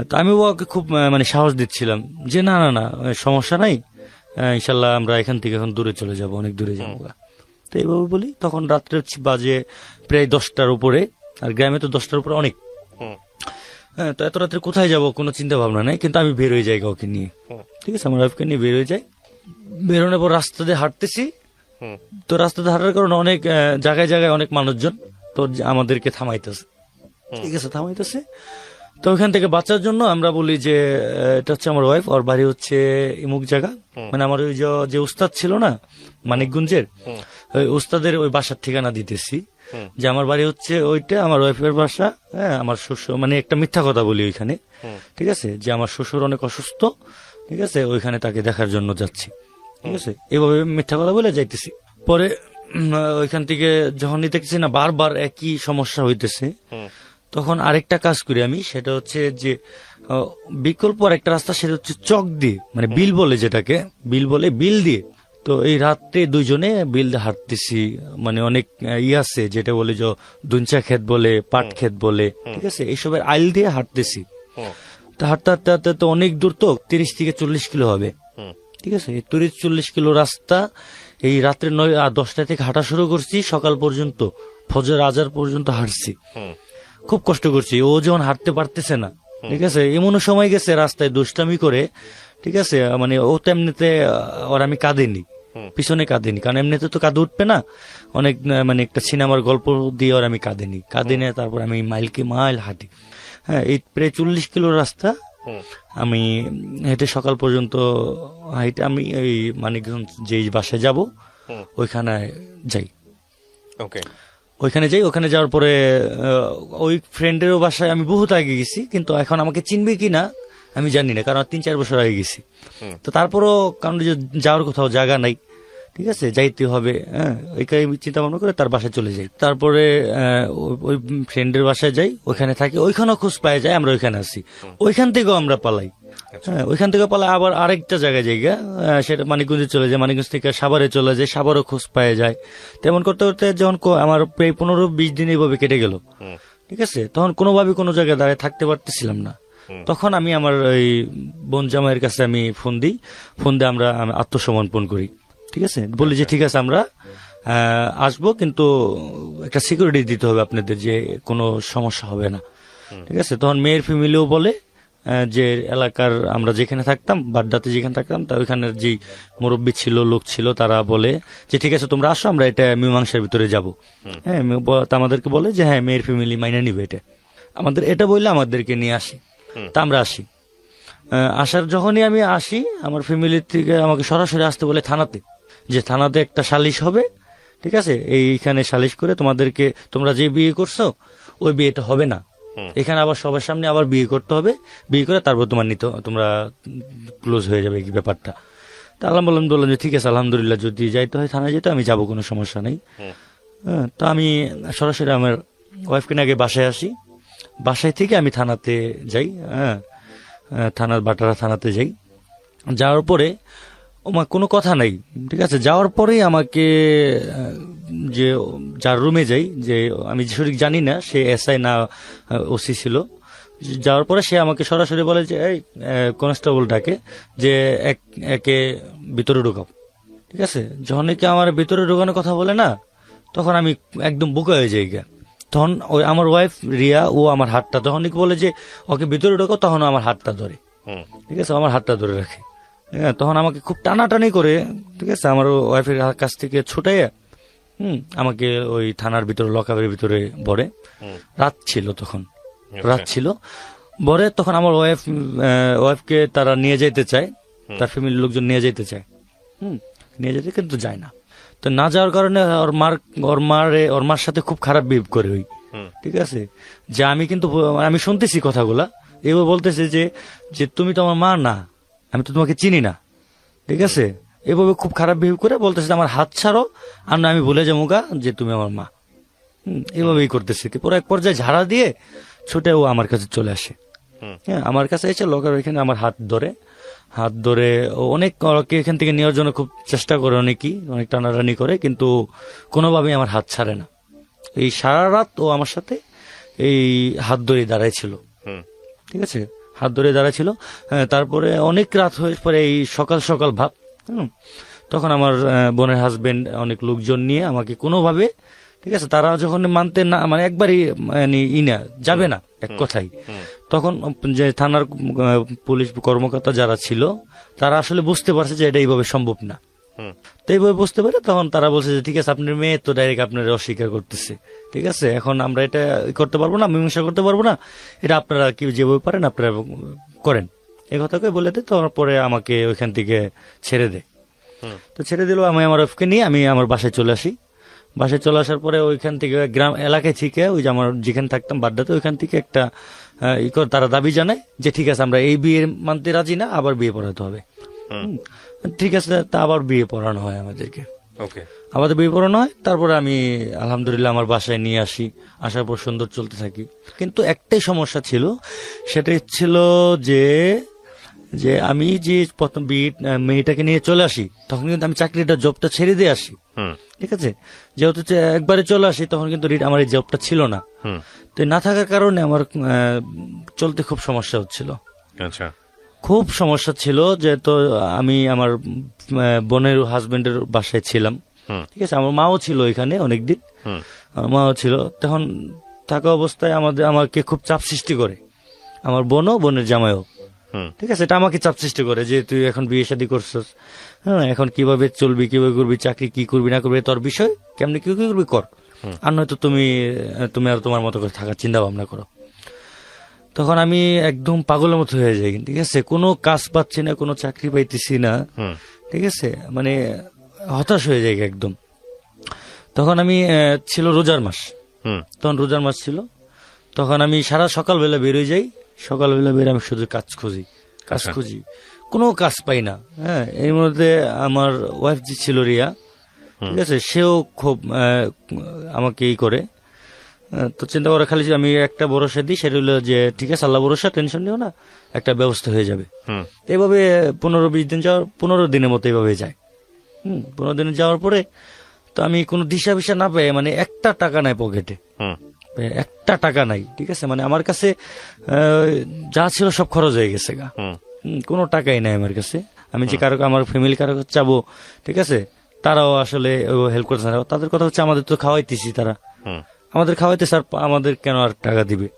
তো আমি ওকে খুব মানে সাহস দিচ্ছিলাম যে না না না সমস্যা নাই, ইনশাল্লাহ আমরা এখান থেকে এখন দূরে চলে যাব, অনেক দূরে যাবো। তো এইভাবে বলি। তখন রাত্রে বাজে প্রায় 10টার উপরে, আর গ্রামে তো 10টার উপরে অনেক। তো এত রাত্রে কোথায় যাব কোনো চিন্তা ভাবনা নাই, কিন্তু আমি বের হয়ে যাই ওকে নিয়ে, ঠিক আছে, আমার ওয়াইফকে নিয়ে বের হয়ে যাই। বেরোনোর পর রাস্তা দিয়ে হাঁটতেছি, তো রাস্তাতে হাঁটার কারণে অনেক জায়গায় অনেক মানুষজন তো আমাদেরকে থামাইতেছে, ঠিক আছে, থামাইতেছে। তো ওখান থেকে বাঁচার জন্য আমরা বলি যে এটা হচ্ছে আমার ওয়াইফ, ওর বাড়ি হচ্ছে ইমুক জায়গা, মানে আমার ওই যে উস্তাদ ছিল না মানিকগঞ্জের, ওই ওস্তাদের ওই বাসার ঠিকানা দিতেছি, যে আমার বাড়ি হচ্ছে ওইটা, আমার ওয়াইফের বাসা, হ্যাঁ, আমার শ্বশুর, মানে একটা মিথ্যা কথা বলি ওইখানে, ঠিক আছে, যে আমার শ্বশুর অনেক অসুস্থ, ঠিক আছে, ওইখানে তাকে দেখার জন্য যাচ্ছি, ঠিক আছে, এভাবে মিথ্যা কথা বলে যাইতেছি। পরে ওইখান থেকে যখন দেখছি না বারবার একই সমস্যা হইতেছে, তখন আরেকটা কাজ করি আমি, সেটা হচ্ছে যে বিকল্প আরেকটা রাস্তা, সেটা হচ্ছে চক দিয়ে, মানে বিল বলে যেটাকে, বিল দিয়ে। তো এই রাত্রে দুইজনে বিল দিয়ে হাঁটতেছি, মানে অনেক আছে যেটা বলে যে দুনচা ক্ষেত বলে, পাট ক্ষেত বলে, ঠিক আছে, এইসবের আইল দিয়ে হাঁটতেছি। তো হাঁটতে হাঁটতে হাঁটতে তো অনেক দূর, তো 30 থেকে 40 কিলো হবে, ঠিক আছে, 30-40 কিলো রাস্তা এই রাত্রে 9-10টা থেকে হাঁটা শুরু করছি, সকাল পর্যন্ত, ফজর আজার পর্যন্ত হাঁটছি, খুব কষ্ট করছি। ও যখন হাঁটতে পারতেছে না, ঠিক আছে, এমনও সময় গেছে রাস্তায় দুষ্টামি করে, ঠিক আছে, মানে ও তো এমনিতে, ওর আমি কাঁদিনি, পিছনে কাঁদিনি, কারণ এমনিতে তো কাঁদে উঠবে না, অনেক মানে একটা সিনেমার গল্প দিয়ে ওর আমি কাঁদিনি, তারপর আমি মাইল হাঁটি, হ্যাঁ, এই প্রায় 40 কিলো রাস্তা আমি হেঁটে সকাল পর্যন্ত হাইটে আমি ওই মানিকগঞ্জ যে বাসায় যাব ওইখানে যাই। ওইখানে যাই, ওখানে যাওয়ার পরে ওই ফ্রেন্ডেরও বাসায় আমি বহুত আগে গেছি, কিন্তু এখন আমাকে চিনবে কিনা আমি জানি না, কারণ 3-4 বছর আগে গেছি। তো তারপরও কারণ যাওয়ার কোথাও জায়গা নাই, ঠিক আছে, যাইতে হবে, হ্যাঁ, ওইখানে চিন্তা ভাবনা করে তার বাসায় চলে যাই। তারপরে ওই ফ্রেন্ডের বাসায় যাই, ওইখানে থাকি, ওইখানেও খোঁজ পাওয়া যায়, আমরা ওইখানে আসি, ওইখান থেকেও আমরা পালাই, হ্যাঁ, ওইখান থেকে পালাই আবার আরেকটা জায়গায় জায়গা, সেটা মানিকগঞ্জে চলে যায়, মানিকগঞ্জ থেকে সাভারে চলে যায়, সাভারও খোঁজ পাওয়া যায়। তেমন করতে করতে যখন আমার প্রায় 15-20 দিন এইভাবে কেটে গেল, ঠিক আছে, তখন কোনোভাবে কোনো জায়গায় দাঁড়িয়ে থাকতে পারতেছিলাম না। তখন আমি আমার ওই বোন জামাইয়ের কাছে আমি ফোন দিয়ে আমরা আত্মসমর্পণ করি, ঠিক আছে, বলি যে ঠিক আছে আমরা আসবো, কিন্তু একটা সিকিউরিটি দিতে হবে আপনাদের, যে কোনো সমস্যা হবে না, ঠিক আছে। তখন মেয়ের ফ্যামিলিও বলে যে এলাকার আমরা যেখানে থাকতাম, বাড্ডাতে যেখানে থাকতাম, তা ওইখানের যে মুরব্বী ছিল, লোক ছিল, তারা বলে যে ঠিক আছে তোমরা আসো, আমরা এটা মীমাংসার ভিতরে যাব, হ্যাঁ, আমাদেরকে বলে যে হ্যাঁ মেয়ের ফ্যামিলি মাইনা নিবে এটা, আমাদের এটা বললে আমাদেরকে নিয়ে আসি। তা আমরা আসি, আসার যখনই আমি আসি, আমার ফ্যামিলির থেকে আমাকে সরাসরি আসতে বলে থানাতে, যে থানাতে একটা সালিশ হবে, ঠিক আছে, এইখানে সালিশ করে তোমরা যে বিয়ে করছো ওই বিয়েটা হবে না, এখানে আবার সবার সামনে আবার বিয়ে করতে হবে, বিয়ে করে তারপর তোমরা ক্লোজ হয়ে যাবে কি ব্যাপারটা। তা বললাম যে ঠিক আছে, আলহামদুলিল্লাহ, যদি যাইতে হয় থানায় যেতে আমি যাবো, কোনো সমস্যা নেই। তো আমি সরাসরি আমার ওয়াইফকে নিয়ে আগে বাসায় আসি, বাসায় থেকে আমি থানাতে যাই, হ্যাঁ, বাটারা থানাতে যাই। যাওয়ার পরে আমার কোনো কথা নাই, ঠিক আছে, যাওয়ার পরেই আমাকে যে যার রুমে যাই, যে আমি সঠিক জানি না সে এসআই না ওসি ছিল, যাওয়ার পরে সে আমাকে সরাসরি বলে যে এই কনস্টেবল ডাকে, যে একে ভিতরে ঢোকাও, ঠিক আছে। যখন কি আমার ভিতরে ঢোকানোর কথা বলে না, তখন আমি একদম বোকা হয়ে যাই। তখন ওই আমার ওয়াইফ রিয়া, ও আমার হাতটা তখন বলে যে ওকে ভিতরে ঢোকাও, তখন আমার হাতটা ধরে, ঠিক আছে, আমার হাতটা ধরে রাখে, হ্যাঁ, তখন আমাকে খুব টানাটানি করে, ঠিক আছে, আমার ওয়াইফের কাছ থেকে ছুটাইয়া আমাকে ওই থানার ভিতরে লকআপের ভিতরে ভরে। রাত ছিল তখন, ভরে তখন আমার ওয়াইফকে তারা নিয়ে যেতে চায়, তার ফ্যামিলির লোকজন নিয়ে যেতে চায়, নিয়ে যেতে কিন্তু যায় না। তো না যাওয়ার কারণে ওর মার সাথে খুব খারাপ বিহেভ করে ওই, ঠিক আছে, যে আমি শুনতেছি কথাগুলা, এবার বলতেছে যে তুমি তো আমার মা না, আমি তো তোমাকে চিনি না, ঠিক আছে, এভাবে খুব খারাপ বিহেভ করে বলতেছে আমার হাত ছাড়ো, আর না আমি ভুলে যাবো যে তুমি আমার মা, এভাবেই করতেছে। পরে এক পর্যায়ে ঝাড়া দিয়ে ছুটে ও আমার কাছে চলে আসে, হ্যাঁ, আমার কাছে এসে লকার ওইখানে আমার হাত ধরে অনেক এখান থেকে নেওয়ার জন্য খুব চেষ্টা করে, অনেক টানাটানি করে, কিন্তু কোনোভাবেই আমার হাত ছাড়ে না। এই সারা রাত ও আমার সাথে এই হাত ধরে দাঁড়ায় ছিল, ঠিক আছে, হাত ধরে দাঁড়াচ্ছিল। তারপরে অনেক রাত হয়ে পরে এই সকাল ভাব, তখন আমার বোনের হাজবেন্ড অনেক লোকজন নিয়ে আমাকে কোনোভাবে, ঠিক আছে, তারা যখন মানতে না, মানে একবারই যাবে না এক কথাই, তখন যে থানার পুলিশ কর্মকর্তা যারা ছিল, তারা আসলে বুঝতে পারছে যে এটা এইভাবে সম্ভব না। তো এইভাবে বুঝতে পারে, তখন তারা বলছে যে ঠিক আছে, আপনার মেয়ে তো ডাইরেক্ট আপনার অস্বীকার করতেছে, ঠিক আছে, এখন আমরা এটা করতে পারবো না, মীমাংসা করতে পারবো না, এটা আপনারা কি যেভাবে পারেন আপনারা করেন, এই কথাকে বলে দেয়। তারপরে আমাকে ওইখান থেকে ছেড়ে দেয়। তো ছেড়ে দিল, আমি আমার ওয়াইফকে নিয়ে আমি আমার বাসায় চলে আসি। বাসায় চলে আসার পরে ওইখান থেকে গ্রাম এলাকায় থেকে ওই যে আমার যেখানে থাকতাম বাড্ডাতে, ওইখান থেকে একটা তারা দাবি জানায় যে ঠিক আছে আমরা এই বিয়ে মানতে রাজি না, আবার বিয়ে পড়াতে হবে। ঠিক আছে, তা আবার বিয়ে পড়ানো হয় আমাদেরকে। ওকে, আমাদের বিয়ে পড়ানো হয়। তারপরে আমি আলহামদুলিল্লাহ আমার বাসায় নিয়ে আসি, আসার পর সুন্দর চলতে থাকি। কিন্তু একটাই সমস্যা ছিল, সেটাই ছিল যে যে আমি যে প্রথম মেয়েটাকে নিয়ে চলে আসি, তখন কিন্তু আমি চাকরিটা জবটা ছেড়ে দিয়ে আসি। ঠিক আছে, যেহেতু একবারে চলে আসি, তখন কিন্তু আমার এই জবটা ছিল না। তো না থাকার কারণে আমার চলতে খুব সমস্যা হচ্ছিল। আচ্ছা, খুব সমস্যা ছিল, যেহেতু আমি আমার বোনের হাজবেন্ডের বাসায় ছিলাম। ঠিক আছে, আমার মাও ছিল এখানে অনেকদিন, আমার মাও ছিল। তখন থাকা অবস্থায় আমাকে খুব চাপ সৃষ্টি করে আমার বোনও, বোনের জামাইও। ঠিক আছে, এটা আমাকে চাপ সৃষ্টি করে যে তুই এখন বিয়ে শাদী করছিস, হ্যাঁ, এখন কিভাবে চলবি, কিভাবে করবি, চাকরি কি করবি না করবি তোর বিষয়, কেমনি কি করবি কর, আর নয়তো তুমি আর তোমার মতো করে থাকার চিন্তা ভাবনা করো। তখন আমি একদম পাগলের মতো হয়ে যাই। ঠিক আছে, কোনো কাজ পাচ্ছি না, কোনো চাকরি পাইতেছি না। ঠিক আছে, মানে হতাশ হয়ে যাই একদম। তখন আমি ছিল রোজার মাস, তখন রোজার মাস ছিল। তখন আমি সারা সকালবেলা বেরোয় যাই, সকালবেলা বেরো আমি শুধু কাজ খুঁজি, কোনো কাজ পাই না। হ্যাঁ, এর মধ্যে আমার ওয়াইফ যে ছিল রিয়া, ঠিক আছে, সেও খুব আমাকে করে। তো চিন্তা করে খালি আমি একটা ভরসা দিই, সেটা হলো যে ঠিক আছে আল্লাহ ভরসা, টেনশন নিও না, একটা ব্যবস্থা হয়ে যাবে। এইভাবে 15-20 দিন 15 দিনের মতো এইভাবে যায়। 15 দিনে যাওয়ার পরে তো আমি কোনো দিশা বিশা না পেয়ে, মানে একটা টাকা নাই পকেটে, একটা টাকা নাই। ঠিক আছে, মানে আমার কাছে যা ছিল সব খরচ হয়ে গেছে গা, কোনো টাকাই নাই আমার কাছে। আমি যে কারো আমার ফ্যামিলি কারো চাবো, ঠিক আছে, তারাও আসলে হেল্প করতে না। তাদের কথা হচ্ছে আমাদের তো খাওয়াইতেছি, তারা আমাদের খাওয়াইতেছে, আর আমাদের কেন আর টাকা দিবে।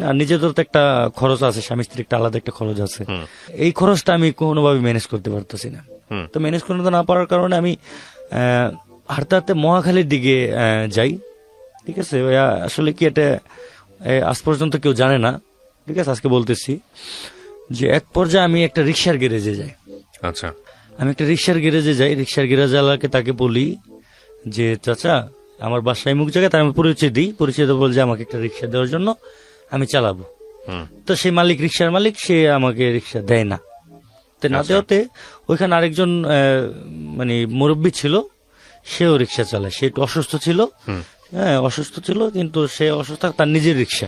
আর নিজেদের তো একটা খরচ আছে, স্বামী স্ত্রীর একটা আলাদা একটা খরচ আছে। এই খরচটা আমি কোনোভাবে ম্যানেজ করতে পারতেছি না। তো ম্যানেজ করতে না পারার কারণে আমি হাঁটতে হাঁটতে মহাখালীর দিকে যাই। ঠিক আছে, আসলে কি এটা আজ পর্যন্ত কেউ জানে না। ঠিক আছে, আজকে বলতেছি যে এক পর্যায়ে আমি একটা রিক্সার গ্যারেজে যাই। আচ্ছা, আমি একটা রিক্সার গ্যারেজে যাই, রিক্সার গ্যারেজওয়ালাকে তাকে বলি যে চাচা আমার বাসায় মুখ জায়গায়, তার আমি পরিচয় দিই, পরিচয় বল যে আমাকে একটা রিক্সা দেওয়ার জন্য, আমি চালাবো। তো সেই মালিক, রিক্সার মালিক, সে আমাকে রিক্সা দেয় না। তো না দেওয়াতে ওইখানে আরেকজন মানে মুরব্বী ছিল, সেও রিক্সা চালায়। সে একটু অসুস্থ ছিল, হ্যাঁ অসুস্থ ছিল, কিন্তু সে অসুস্থ, তার নিজের রিক্সা,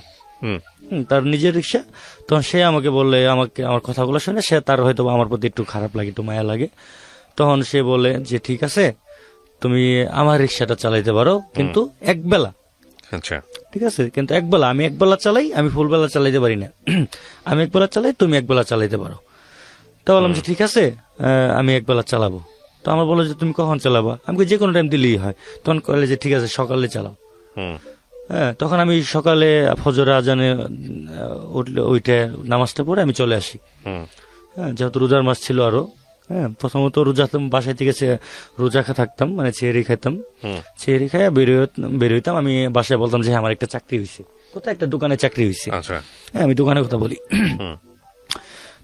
তার নিজের রিক্সা। তখন সে আমাকে বললে, আমাকে আমার কথাগুলো শুনে সে, তার হয়তো আমার প্রতি একটু খারাপ লাগে, একটু মায়া লাগে। তখন সে বলে যে ঠিক আছে তুমি আমার রিক্সাটা চালাইতে পারো, কিন্তু একবেলা। আচ্ছা, ঠিক আছে, কিন্তু একবেলা, আমি একবেলা চালাই, আমি ফুলবেলা চালাইতে পারি না। আমি একবেলা চালাই, তুমি একবেলা চালাইতে পারো। তো বললাম যে ঠিক আছে আমি একবেলা চালাবো। তো আমার বলো যে তুমি কখন চালাবা? আমি যে কোনো টাইম দিলেই হয়। তখন কলে যে ঠিক আছে সকালে চালাও। হ্যাঁ, তখন আমি সকালে ফজর আজানে উঠলে ওইটা নামাজটা পড়ে আমি চলে আসি। হ্যাঁ, যেহেতু রোজার মাস ছিল আরো। হ্যাঁ, প্রথমত রোজা বাসায় থেকে রোজা থাকতাম, মানে চেহারি খাইতাম, চেহারি খাই বেরোইতাম। আমি বাসায় বলতাম যে আমার একটা চাকরি হয়েছে, কোথায় একটা দোকানে চাকরি হয়েছে। হ্যাঁ, আমি দোকানের কথা বলি।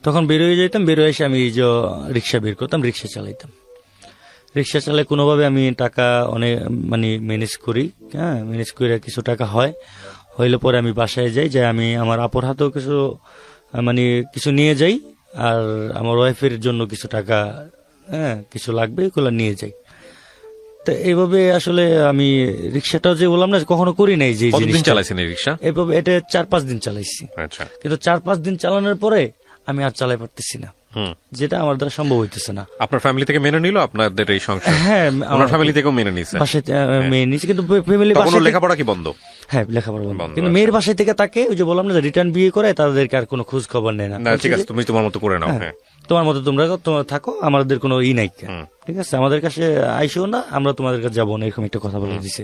তখন বেরোয় যেতাম, বেরোয় এসে আমি যে রিক্সা বের করতাম, রিক্সা চালাইতাম। রিক্সা চালায় কোনোভাবে আমি টাকা অনেক মানে ম্যানেজ করি। হ্যাঁ, ম্যানেজ করে কিছু টাকা হইলে পরে আমি বাসায় যাই, যে আমি আমার আপুর হাতেও কিছু মানে কিছু নিয়ে যাই, আর আমার ওয়াইফের জন্য কিছু টাকা, হ্যাঁ কিছু লাগবে, এগুলো নিয়ে যাই। তো এইভাবে আসলে আমি রিক্সাটাও যে বললাম না কখনো করি নাই যে জিনিস চালাইছেন রিক্সা, এইভাবে এটা 4-5 দিন চালাইছি। কিন্তু 4-5 দিন চালানোর পরে আমি আর চালাই পারতেছি না, যেটা আমার দ্বারা সম্ভব হইতেছে না। আপনার ফ্যামিলি থেকে মেনে নিল আপনাদের এই সংসার? হ্যাঁ, আমার ফ্যামিলি থেকেও মেনে নিছে, বাসায় মেয়ে নিছে, কিন্তু ফ্যামিলি বাসায় লেখাপড়া কি বন্ধ? হ্যাঁ, লেখাপড়া বন্ধ। কিন্তু মেয়ের বাসায় থেকে তাকে ওই যে বললাম না রিটার্ন বিয়ে করে, তাদেরকে আর কোনো খোঁজ খবর নেয় না। ঠিক আছে, তুমি তোমার মতো করে নাও, তোমার মতো তোমরা থাকো, আমাদের কোনো নাই। ঠিক আছে, আমাদের কাছে আইসো না, আমরা তোমাদের কাছে যাবো না, এরকম একটা কথা বলে দিছে।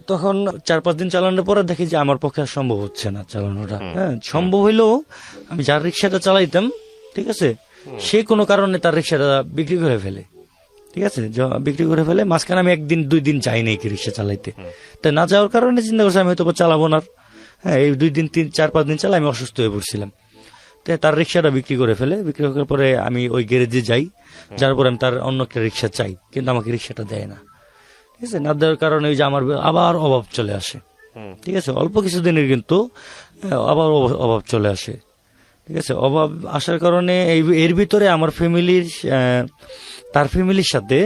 তখন 4-5 দিন চালানোর পরে দেখি যে আমার পক্ষে আর সম্ভব হচ্ছে না চালানোটা। হ্যাঁ, সম্ভব হইলেও আমি যার রিক্সাটা চালাইতাম, ঠিক আছে, সে কোনো কারণে তার রিক্সাটা বিক্রি করে ফেলে। ঠিক আছে, বিক্রি করে ফেলে। মাঝখানে আমি 1-2 দিন যাই নাই কি রিক্সা চালাইতে। তাই না যাওয়ার কারণে চিন্তা করছি আমি হয়তো চালাবো না। হ্যাঁ, এই 2 দিন 4-5 দিন চালাই আমি অসুস্থ হয়ে পড়ছিলাম। তার রিক্সাটা বিক্রি করে ফেলে, বিক্রি করার পরে আমি ওই গ্যারেজে যাই, যার পরে আমি তার অন্য একটা রিক্সা চাই, কিন্তু আমাকে রিক্সাটা দেয় না। ঠিক আছে, না দেওয়ার কারণে ওই যে আমার আবার অভাব চলে আসে। ঠিক আছে, অল্প কিছুদিনের কিন্তু আবার অভাব চলে আসে। ঠিক আছে, অভাব আসার কারণে এর ভিতরে আমার ফ্যামিলির তার ফ্যামিলির সাথে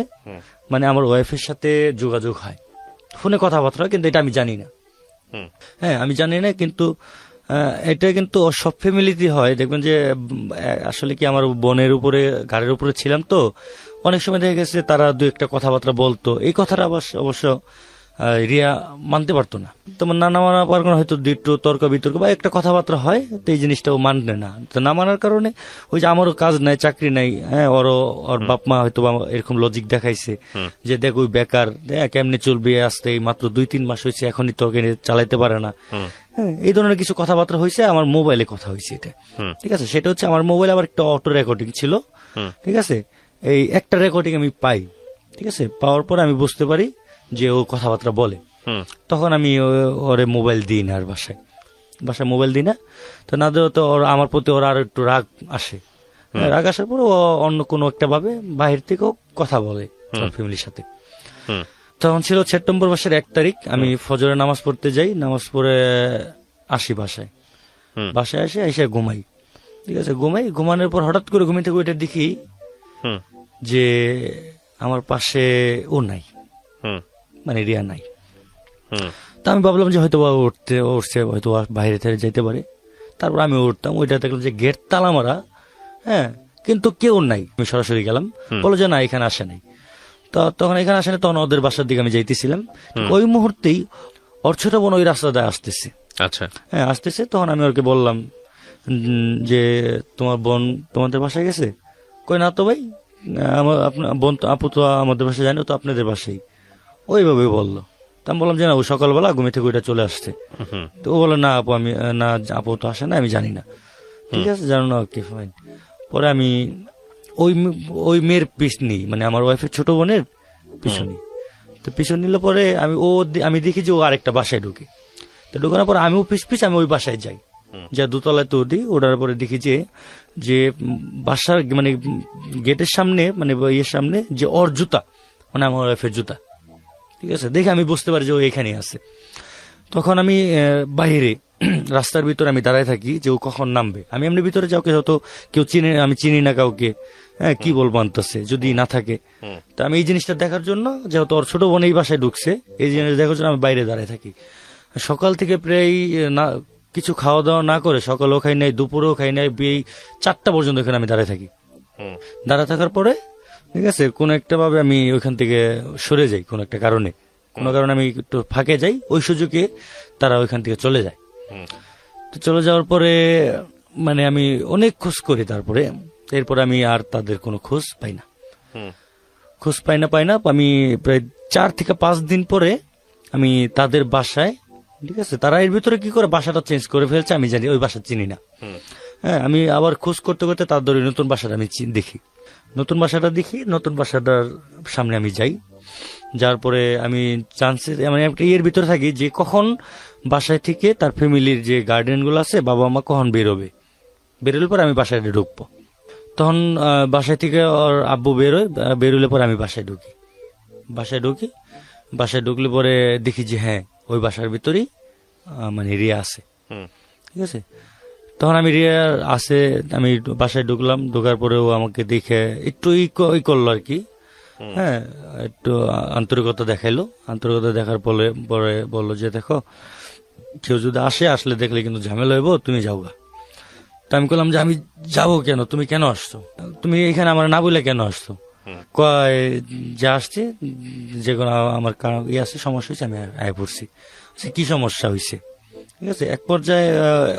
মানে আমার ওয়াইফের সাথে যোগাযোগ হয়, ফোনে কথাবার্তা হয়, কিন্তু এটা আমি জানি না। হ্যাঁ, আমি জানি না, কিন্তু এটা কিন্তু সব ফ্যামিলিতে হয়। দেখবেন যে আসলে কি আমার বোনের উপরে ঘাড়ের উপরে ছিলাম, তো অনেক সময় দেখা গেছে তারা দু একটা কথাবার্তা বলতো, এই কথাটা অবশ্য রিয়া মানতে পারতো না। তোমার না মানার পার কারণে হয়তো দুটো তর্ক বিতর্ক বা একটা কথাবার্তা হয়, তো এই জিনিসটা ও মানবে না। তো না মানার কারণে ওই যে আমারও কাজ নাই, চাকরি নাই, হ্যাঁ, ওর বাপ মা হয়তো এরকম লজিক দেখাইছে যে দেখ ওই বেকার, কেমনে চলবে, আসতে মাত্র 2-3 মাস হয়েছে, এখনই তোকে চালাইতে পারে না। হ্যাঁ, এই ধরনের কিছু কথাবার্তা হয়েছে, আমার মোবাইলে কথা হয়েছে এটা। ঠিক আছে, সেটা হচ্ছে আমার মোবাইলে আবার একটা অটো রেকর্ডিং ছিল। ঠিক আছে, এই একটা রেকর্ডিং আমি পাই। ঠিক আছে, পাওয়ার পর আমি বুঝতে পারি যে ও কথাবার্তা বলে। তখন আমি ওরে মোবাইল দিই না, আর বাসায় মোবাইল দিই না। তো না দেওয়া তো আমার প্রতি ওর আর একটু রাগ আসে। রাগ আসার পর ও অন্য কোনো একটা ভাবে বাহির থেকেও কথা বলে ফ্যামিলির সাথে। তখন ছিল সেপ্টেম্বর মাসের 1 তারিখ, আমি ফজরে নামাজ পড়তে যাই, নামাজ পড়ে আসি বাসায় এসে ঘুমাই। ঠিক আছে, ঘুমানোর পর হঠাৎ করে ঘুমিয়ে থেকে ওইটা দেখি যে আমার পাশে ও নাই, মানে রিয়া নাই। তা আমি ভাবলাম যে হয়তো উঠছে হয়তো বাইরে থেকে যেতে পারে। তারপর আমি উঠতাম, ওইটা দেখলাম যে গেট তালা মারা, হ্যাঁ, কিন্তু কেউ নাই। আমি সরাসরি গেলাম, বলো যে না এখানে আসে নাই। তো তখন এখানে আসে না, তখন ওদের বাসার দিকে আমি যাইতেছিলাম। ওই মুহূর্তেই ওর ছোট বোন ওই রাস্তা দিয়ে আসতেছে। আচ্ছা, হ্যাঁ, আসতেছে। তখন আমি ওকে বললাম যে তোমার বোন তোমাদের বাসায় গেছে? কই না তো ভাই, আমার আপনার বোন আপু তো আমাদের বাসায় যায় না, তো আপনাদের বাসায়। ওইভাবে বললো। তা আমি বললাম যে না, ও সকালবেলা ঘুমে থেকে ওইটা চলে আসছে। তো ও বলে না আপু, আপু তো আসে না, আমি জানি না। ঠিক আছে, জানো না, ওকে ফাইন। পরে আমি ওই মেয়ের পিছ নিই, মানে আমার ওয়াইফের ছোট বোনের পিছন নিই। তো পিছন নিলে পরে আমি দেখি যে ও আরেকটা বাসায় ঢুকে। তো ঢুকানোর পর আমিও পিছ আমি ওই বাসায় যাই, যা দোতলায় তো দিই। ওঠার পরে দেখি যে বাসার মানে গেটের সামনে, মানে ইয়ের সামনে যে ওর জুতা, মানে আমার ওয়াইফের জুতা। ঠিক আছে, দেখে আমি বুঝতে পারি যে ও এখানে আছে। তখন আমি বাইরে রাস্তার ভিতরে আমি দাঁড়ায় থাকি যে ও কখন নামবে। আমি এমনি ভিতরে যাও, হয়তো কেউ আমি চিনি না কাউকে, হ্যাঁ, কি বলবো আনতেছে যদি না থাকে। তো আমি এই জিনিসটা দেখার জন্য, যেহেতু ওর ছোট বোন এই বাসায় ঢুকছে, এই জিনিস দেখার জন্য আমি বাইরে দাঁড়ায় থাকি। সকাল থেকে প্রায় না কিছু খাওয়া দাওয়া না করে, সকালেও খাই নাই, দুপুরেও খাই নাই, 4টা পর্যন্ত এখানে আমি দাঁড়ায় থাকি। দাঁড়ায় থাকার পরে ঠিক আছে, কোন একটা ভাবে আমি ওইখান থেকে সরে যাই, কোন একটা কারণে আমি একটু ফাঁকে যাই, ওই সুযোগে তারা ওইখান থেকে চলে যায়। তো চলে যাওয়ার পরে মানে আমি অনেক খোঁজ করি, এরপরে আমি আর তাদের কোনো খোঁজ পাই না। আমি প্রায় 4 থেকে 5 দিন পরে আমি তাদের বাসায়, ঠিক আছে, তারা এর ভিতরে কি করে বাসাটা চেঞ্জ করে ফেলছে আমি জানি, ওই বাসা চিনি না। হ্যাঁ, আমি আবার খোঁজ করতে করতে তাদের নতুন বাসাটা আমি দেখি। নতুন বাসাটার সামনে আমি যাই। যার পরে আমি মানে একটা ইয়ের ভিতরে থাকি যে কখন বাসায় থেকে তার ফ্যামিলির যে গার্ডেন গুলো আছে, বাবা মা কখন বেরোলে পরে আমি বাসায় ঢুকবো। তখন বাসায় থেকে ওর আব্বু বেরোলে পরে আমি বাসায় ঢুকলে পরে দেখি যে হ্যাঁ, ওই বাসার ভিতরেই মানে রিয়া আছে। ঠিক আছে, তখন আমি রিয়া আছে, আমি বাসায় ঢুকলাম। ঢোকার পরেও আমাকে দেখে একটু ই করলো আর কি, হ্যাঁ, একটু আন্তরিকতা দেখাইলো। আন্তরিকতা দেখার পরে বললো যে দেখো, কেউ যদি আসলে দেখলে কিন্তু ঝামেলা হইব, তুমি যাওগা। তো আমি বললাম যে আমি যাবো কেন, তুমি কেন আসছো, তুমি এখানে আমার না বলে কেন আসছো? কয় যে আসছে, যে কোনো আমার আছে, সমস্যা হয়েছে, আমি আয় পড়ছি। কি সমস্যা হয়েছে? ঠিক আছে, এক পর্যায়ে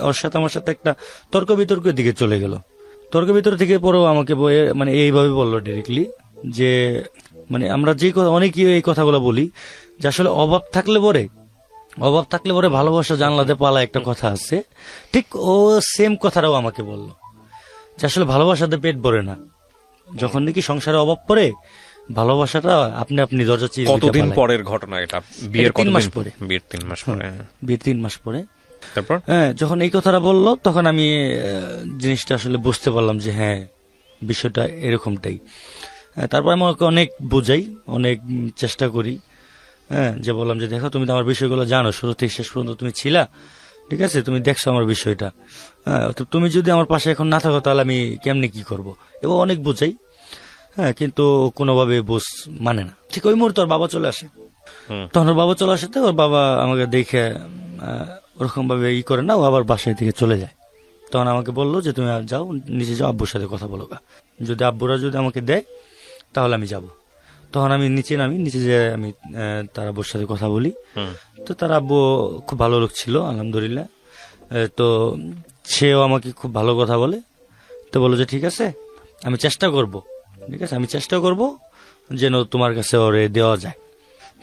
ওর সাথে আমার সাথে একটা তর্ক বিতর্কের দিকে চলে গেল। তর্ক বিতর্ক থেকে পরেও আমাকে মানে এইভাবে বললো ডিরেক্টলি যে, মানে আমরা অনেকেই এই কথাগুলো বলি যে আসলে অভাব থাকলে পরে ভালোবাসা জানলাতে পালা, একটা কথা আছে, ঠিক ও সেম কথাটাও আমাকে বললো যে আসলে ভালোবাসাতে পেট ভরে না, যখন নাকি সংসারে অভাব পড়ে ভালোবাসাটা আপনি দরজা চিরে। কতদিন পরের ঘটনা এটা? বিয়ের 3 মাস পরে। বিয়ের 3 মাস পরে। বিয়ের 3 মাস পরে তারপর হ্যাঁ, যখন এই কথাটা বললো তখন আমি জিনিসটা আসলে বুঝতে পারলাম যে হ্যাঁ, বিষয়টা এরকমটাই। তারপর আমি ওকে অনেক বোঝাই, অনেক চেষ্টা করি। হ্যাঁ, যে বললাম যে দেখো, তুমি তো আমার বিষয়গুলো জানো, শুরু থেকে শেষ পর্যন্ত তুমি ছিলা, ঠিক আছে, তুমি দেখছো আমার বিষয়টা। হ্যাঁ, তো তুমি যদি আমার পাশে এখন না থাকো তাহলে আমি কেমনি কি করব। এবং অনেক বোঝাই, হ্যাঁ, কিন্তু কোনোভাবে মানে না। ঠিক ওই মুহূর্তে ওর বাবা চলে আসে। তখন ওর বাবা চলে আসে, তো ওর বাবা আমাকে দেখে ওরকম ভাবে করে না, ও আবার বাসায় থেকে চলে যায়। তখন আমাকে বললো যে তুমি যাও, নিচে যাও, আব্বুর সাথে কথা বলো গা। যদি আব্বুরা যদি আমাকে দেয় তাহলে আমি যাব। তখন আমি নিচে নামি, নিচে যে আমি তার আব্বুর সাথে কথা বলি। তো তার আব্বু খুব ভালো লোক ছিল, আলহামদুলিল্লাহ। তো সেও আমাকে খুব ভালো কথা বলে। তো বললো যে ঠিক আছে, আমি চেষ্টা করব, ঠিক আছে, আমি চেষ্টা করব যেন তোমার কাছে ওরে দেওয়া যায়।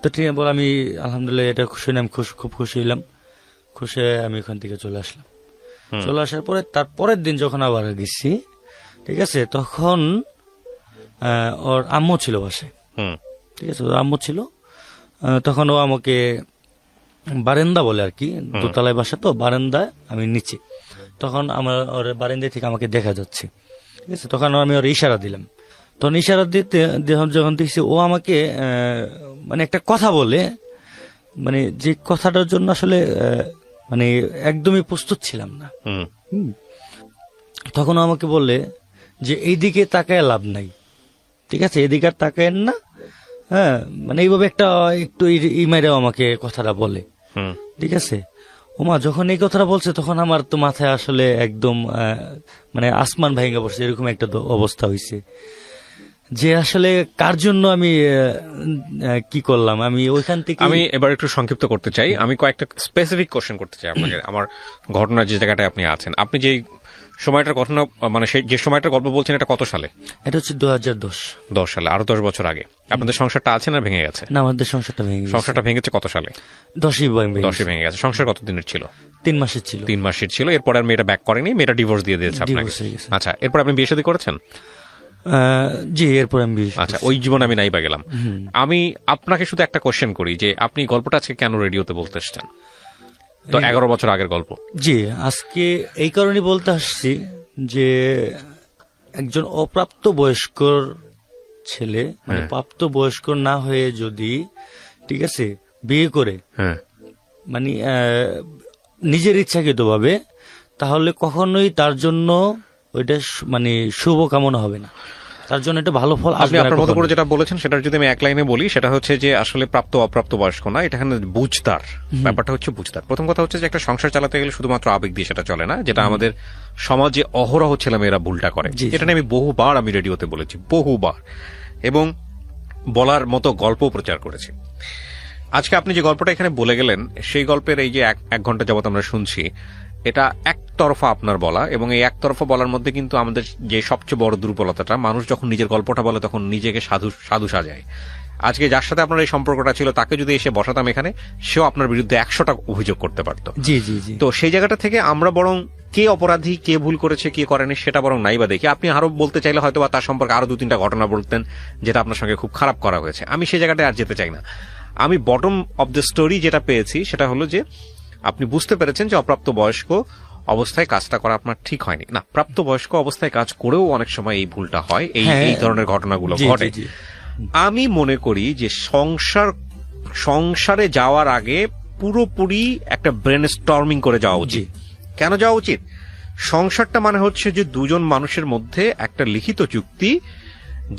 তো ঠিক আছে, বল, আমি আলহামদুলিল্লাহ এটা শুনে আমি খুব খুশি হইলাম। খুশি হয়ে আমি ওখান থেকে চলে আসলাম। চলে আসার পরে তার পরের দিন যখন আবার গেছি, ঠিক আছে, তখন ওর আম্মু ছিল বাসায়, ঠিক আছে, ওর আম্মু ছিল। তখন ও আমাকে বারান্দা বলে আর কি, দোতলায় বাসা তো, বারান্দায় আমি নিচে। তখন আমার ওর বারান্দা থেকে আমাকে দেখা যাচ্ছে, ঠিক আছে। তখন আমি ওর ইশারা দিলাম। তখন ইশারা দিতে যখন দেখছি ও আমাকে মানে একটা কথা বলে, মানে যে কথাটার জন্য আসলে মানে একদমই প্রস্তুত ছিলাম না। তখন আমাকে বললে যে এইদিকে তাকায় লাভ নাই, ঠিক আছে, এদিকে আর তাকায়েন না। হ্যাঁ, মানে এইভাবে একটু ইমাইরাও আমাকে কথাটা বলে, ঠিক আছে। ওমা, যখন এই কথাটা বলছে তখন আমার তো মাথায় আসলে একদম মানে আসমান ভেঙে পড়ছে, এরকম একটা অবস্থা হয়েছে যে আসলে কার জন্য আমি কি করলাম। আমি ওইখান থেকে আমি এবার একটু সংক্ষিপ্ত করতে চাই। আমি কয়েকটা স্পেসিফিক কোশ্চেন করতে চাই আপনাকে। আমার ঘটনার যে জায়গাটায় আপনি আছেন, আপনি যে সময়টার ঘটনা, মানে সেই যে সময়টার গল্প বলছেন, এটা কত সালে? এটা হচ্ছে 2010 সালে, আরো 10 বছর আগে। আপনাদের সংসারটা আছে না ভেঙে গেছে? না, আমাদের সংসারটা ভেঙে গেছে। সংসারটা ভেঙেছে কত সালে? 10 ভেঙে গেছে। সংসার কত দিনের ছিল? 3 মাসের ছিল। 3 মাসের ছিল। এরপর আর মেয়েটা ব্যাক করেনি, মেয়েটা ডিভোর্স দিয়ে দিয়েছে আপনাকে। আচ্ছা, এরপর আপনি বিয়ে শাদী করেছেন? জি, এরপর আমি আচ্ছা, ওই জীবন আমি নাই বা গেলাম। আমি আপনাকে শুধু একটা কোশ্চেন করি যে আপনি গল্পটা আজকে কেন রেডিওতে বলতে এসছেন? তো 11 বছর আগের গল্প। জি, আজকে এই কারণে বলতে আসছি যে একজন অপ্রাপ্ত বয়স্কর ছেলে, মানে প্রাপ্ত বয়স্ক না হয়ে যদি, ঠিক আছে, বিয়ে করে, মানে নিজের ইচ্ছাকৃত ভাবে, তাহলে কখনোই তার জন্য ওইটা মানে শুভ কামনা হবে না, তার জন্য এটা ভালো ফল আপনি আপনার মতো করে যেটা বলেছেন সেটার যদি আমি এক লাইনে বলি, সেটা হচ্ছে যে আসলে প্রাপ্ত অপ্রাপ্ত বয়স্ক না, এটা এখানে বুঝদার ব্যাপারটা হচ্ছে বুঝদার। প্রথম কথা হচ্ছে যে একটা সংসার চালাতে গেলে শুধুমাত্র আবেগ দিয়ে সেটা চলে না, যেটা আমাদের সমাজে অহরহ ছেলেমেয়েরা ভুলটা করে। এটা নিয়ে আমি বহুবার আমি রেডিওতে বলেছি, বহুবার, এবং বলার মতো গল্প প্রচার করেছি। আজকে আপনি যে গল্পটা এখানে বলে গেলেন, সেই গল্পের এই যে এক ঘন্টা যাবত আমরা শুনছি, এটা একতরফা আপনার বলা, এবং এই একতরফা বলার মধ্যে কিন্তু আমাদের যে সবচেয়ে বড় দুর্বলতাটা, মানুষ যখন নিজের গল্পটা বলে তখন নিজেকে সাধু সাজায়। আজকে যার সাথে আপনার এই সম্পর্কটা ছিল, তাকে যদি এসে বসাতাম এখানে, সেও আপনার বিরুদ্ধে 100টা অভিযোগ করতে পারতো। জি জি জি। তো সেই জায়গাটা থেকে আমরা বরং কে অপরাধী, কে ভুল করেছে, কে করেনি, সেটা বরং নাইবা দেখি। আপনি আরো বলতে চাইলে হয়তো বা তার সম্পর্কে আরো 2-3টা ঘটনা বলতেন যেটা আপনার সঙ্গে খুব খারাপ করা হয়েছে। আমি সেই জায়গাটায় আর যেতে চাই না। আমি বটম অব দ্য স্টোরি যেটা পেয়েছি সেটা হলো যে আপনি বুঝতে পেরেছেন যে অপ্রাপ্ত বয়স্ক অবস্থায় কাজটা করা আপনার ঠিক হয়নি। না, প্রাপ্ত বয়স্ক অবস্থায় কাজ করেও অনেক সময় এই ভুলটা হয়, এই ধরনের ঘটনাগুলো ঘটে। আমি মনে করি যে সংসারে যাওয়ার আগে পুরোপুরি একটা ব্রেন স্টর্মিং করে যাওয়া উচিত। কেন যাওয়া উচিত? সংসারটা মানে হচ্ছে যে দুজন মানুষের মধ্যে একটা লিখিত চুক্তি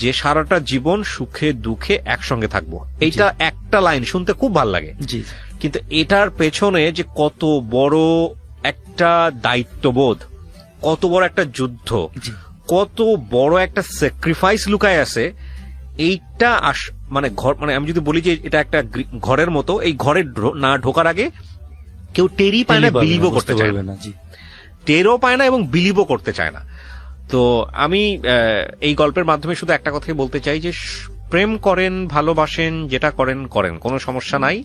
যে সারাটা জীবন সুখে দুঃখে একসঙ্গে থাকবো। এইটা একটা লাইন শুনতে খুব ভালো লাগে, কিন্তু এটার পেছনে যে কত বড় একটা দায়িত্ববোধ, কত বড় একটা যুদ্ধ, কত বড় একটা স্যাক্রিফাইস লুকায় আছে, এইটা মানে মানে আমি যদি বলি যে এটা একটা ঘরের মতো, এই ঘরে না ঢোকার আগে কেউ টেরই পায় না, বিলিভও করতে চায় না, টেরও পায় না এবং বিলিভও করতে চায় না। তো আমি এই গল্পের মাধ্যমে শুধু একটা কথাই বলতে চাই যে প্রেম করেন, ভালোবাসেন, যেটা করেন করেন, কোনো সমস্যা নাই।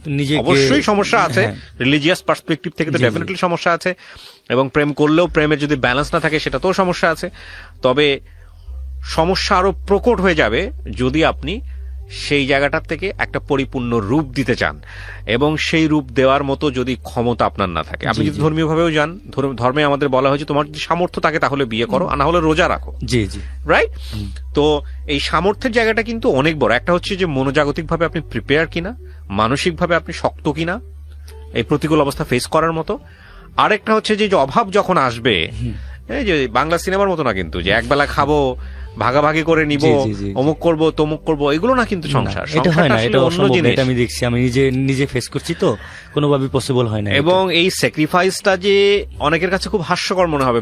অবশ্যই সমস্যা আছে, রিলিজিয়াস পার্সপেক্টিভ থেকে তো ডেফিনেটলি সমস্যা আছে, এবং প্রেম করলেও প্রেমের যদি ব্যালেন্স না থাকে সেটাতেও সমস্যা আছে। তবে সমস্যা আরো প্রকট হয়ে যাবে যদি আপনি সেই জায়গাটার থেকে একটা পরিপূর্ণ রূপ দিতে চান, এবং সেই রূপ দেওয়ার মতো যদি ক্ষমতা আপনার না থাকে, আপনি যদি ধর্মীয় ভাবেও যান, ধর্মে আমাদের বলা হয়েছে তোমার যদি সামর্থ্য থাকে তাহলে বিয়ে করো, আর না হলে রোজা রাখো। জি জি রাইট? তো এই সামর্থ্যের জায়গাটা কিন্তু অনেক বড়। একটা হচ্ছে যে মনোজাগতিক ভাবে আপনি প্রিপেয়ার কিনা, মানসিক ভাবে আপনি শক্ত কিনা এই প্রতিকূল অবস্থা ফেস করার মতো। আরেকটা হচ্ছে যে অভাব যখন আসবে, এই যে বাংলা সিনেমার মতো না কিন্তু, যে একবেলা খাবো, ভাগাভাগি করে নিব, অমুক করব তমুক করব, এগুলো না কিন্তু সংসার। এটা হয় না, সংসারটা এটা আসলে অন্য অসম্ভব। জিনিস। এটা আমি দেখছি, আমি নিজে ফেস করছি, তো কোনোভাবে পসিবল হয় না। এবং এই স্যাক্রিফাইসটা যে অনেকের কাছে খুব হাস্যকর মনে হবে,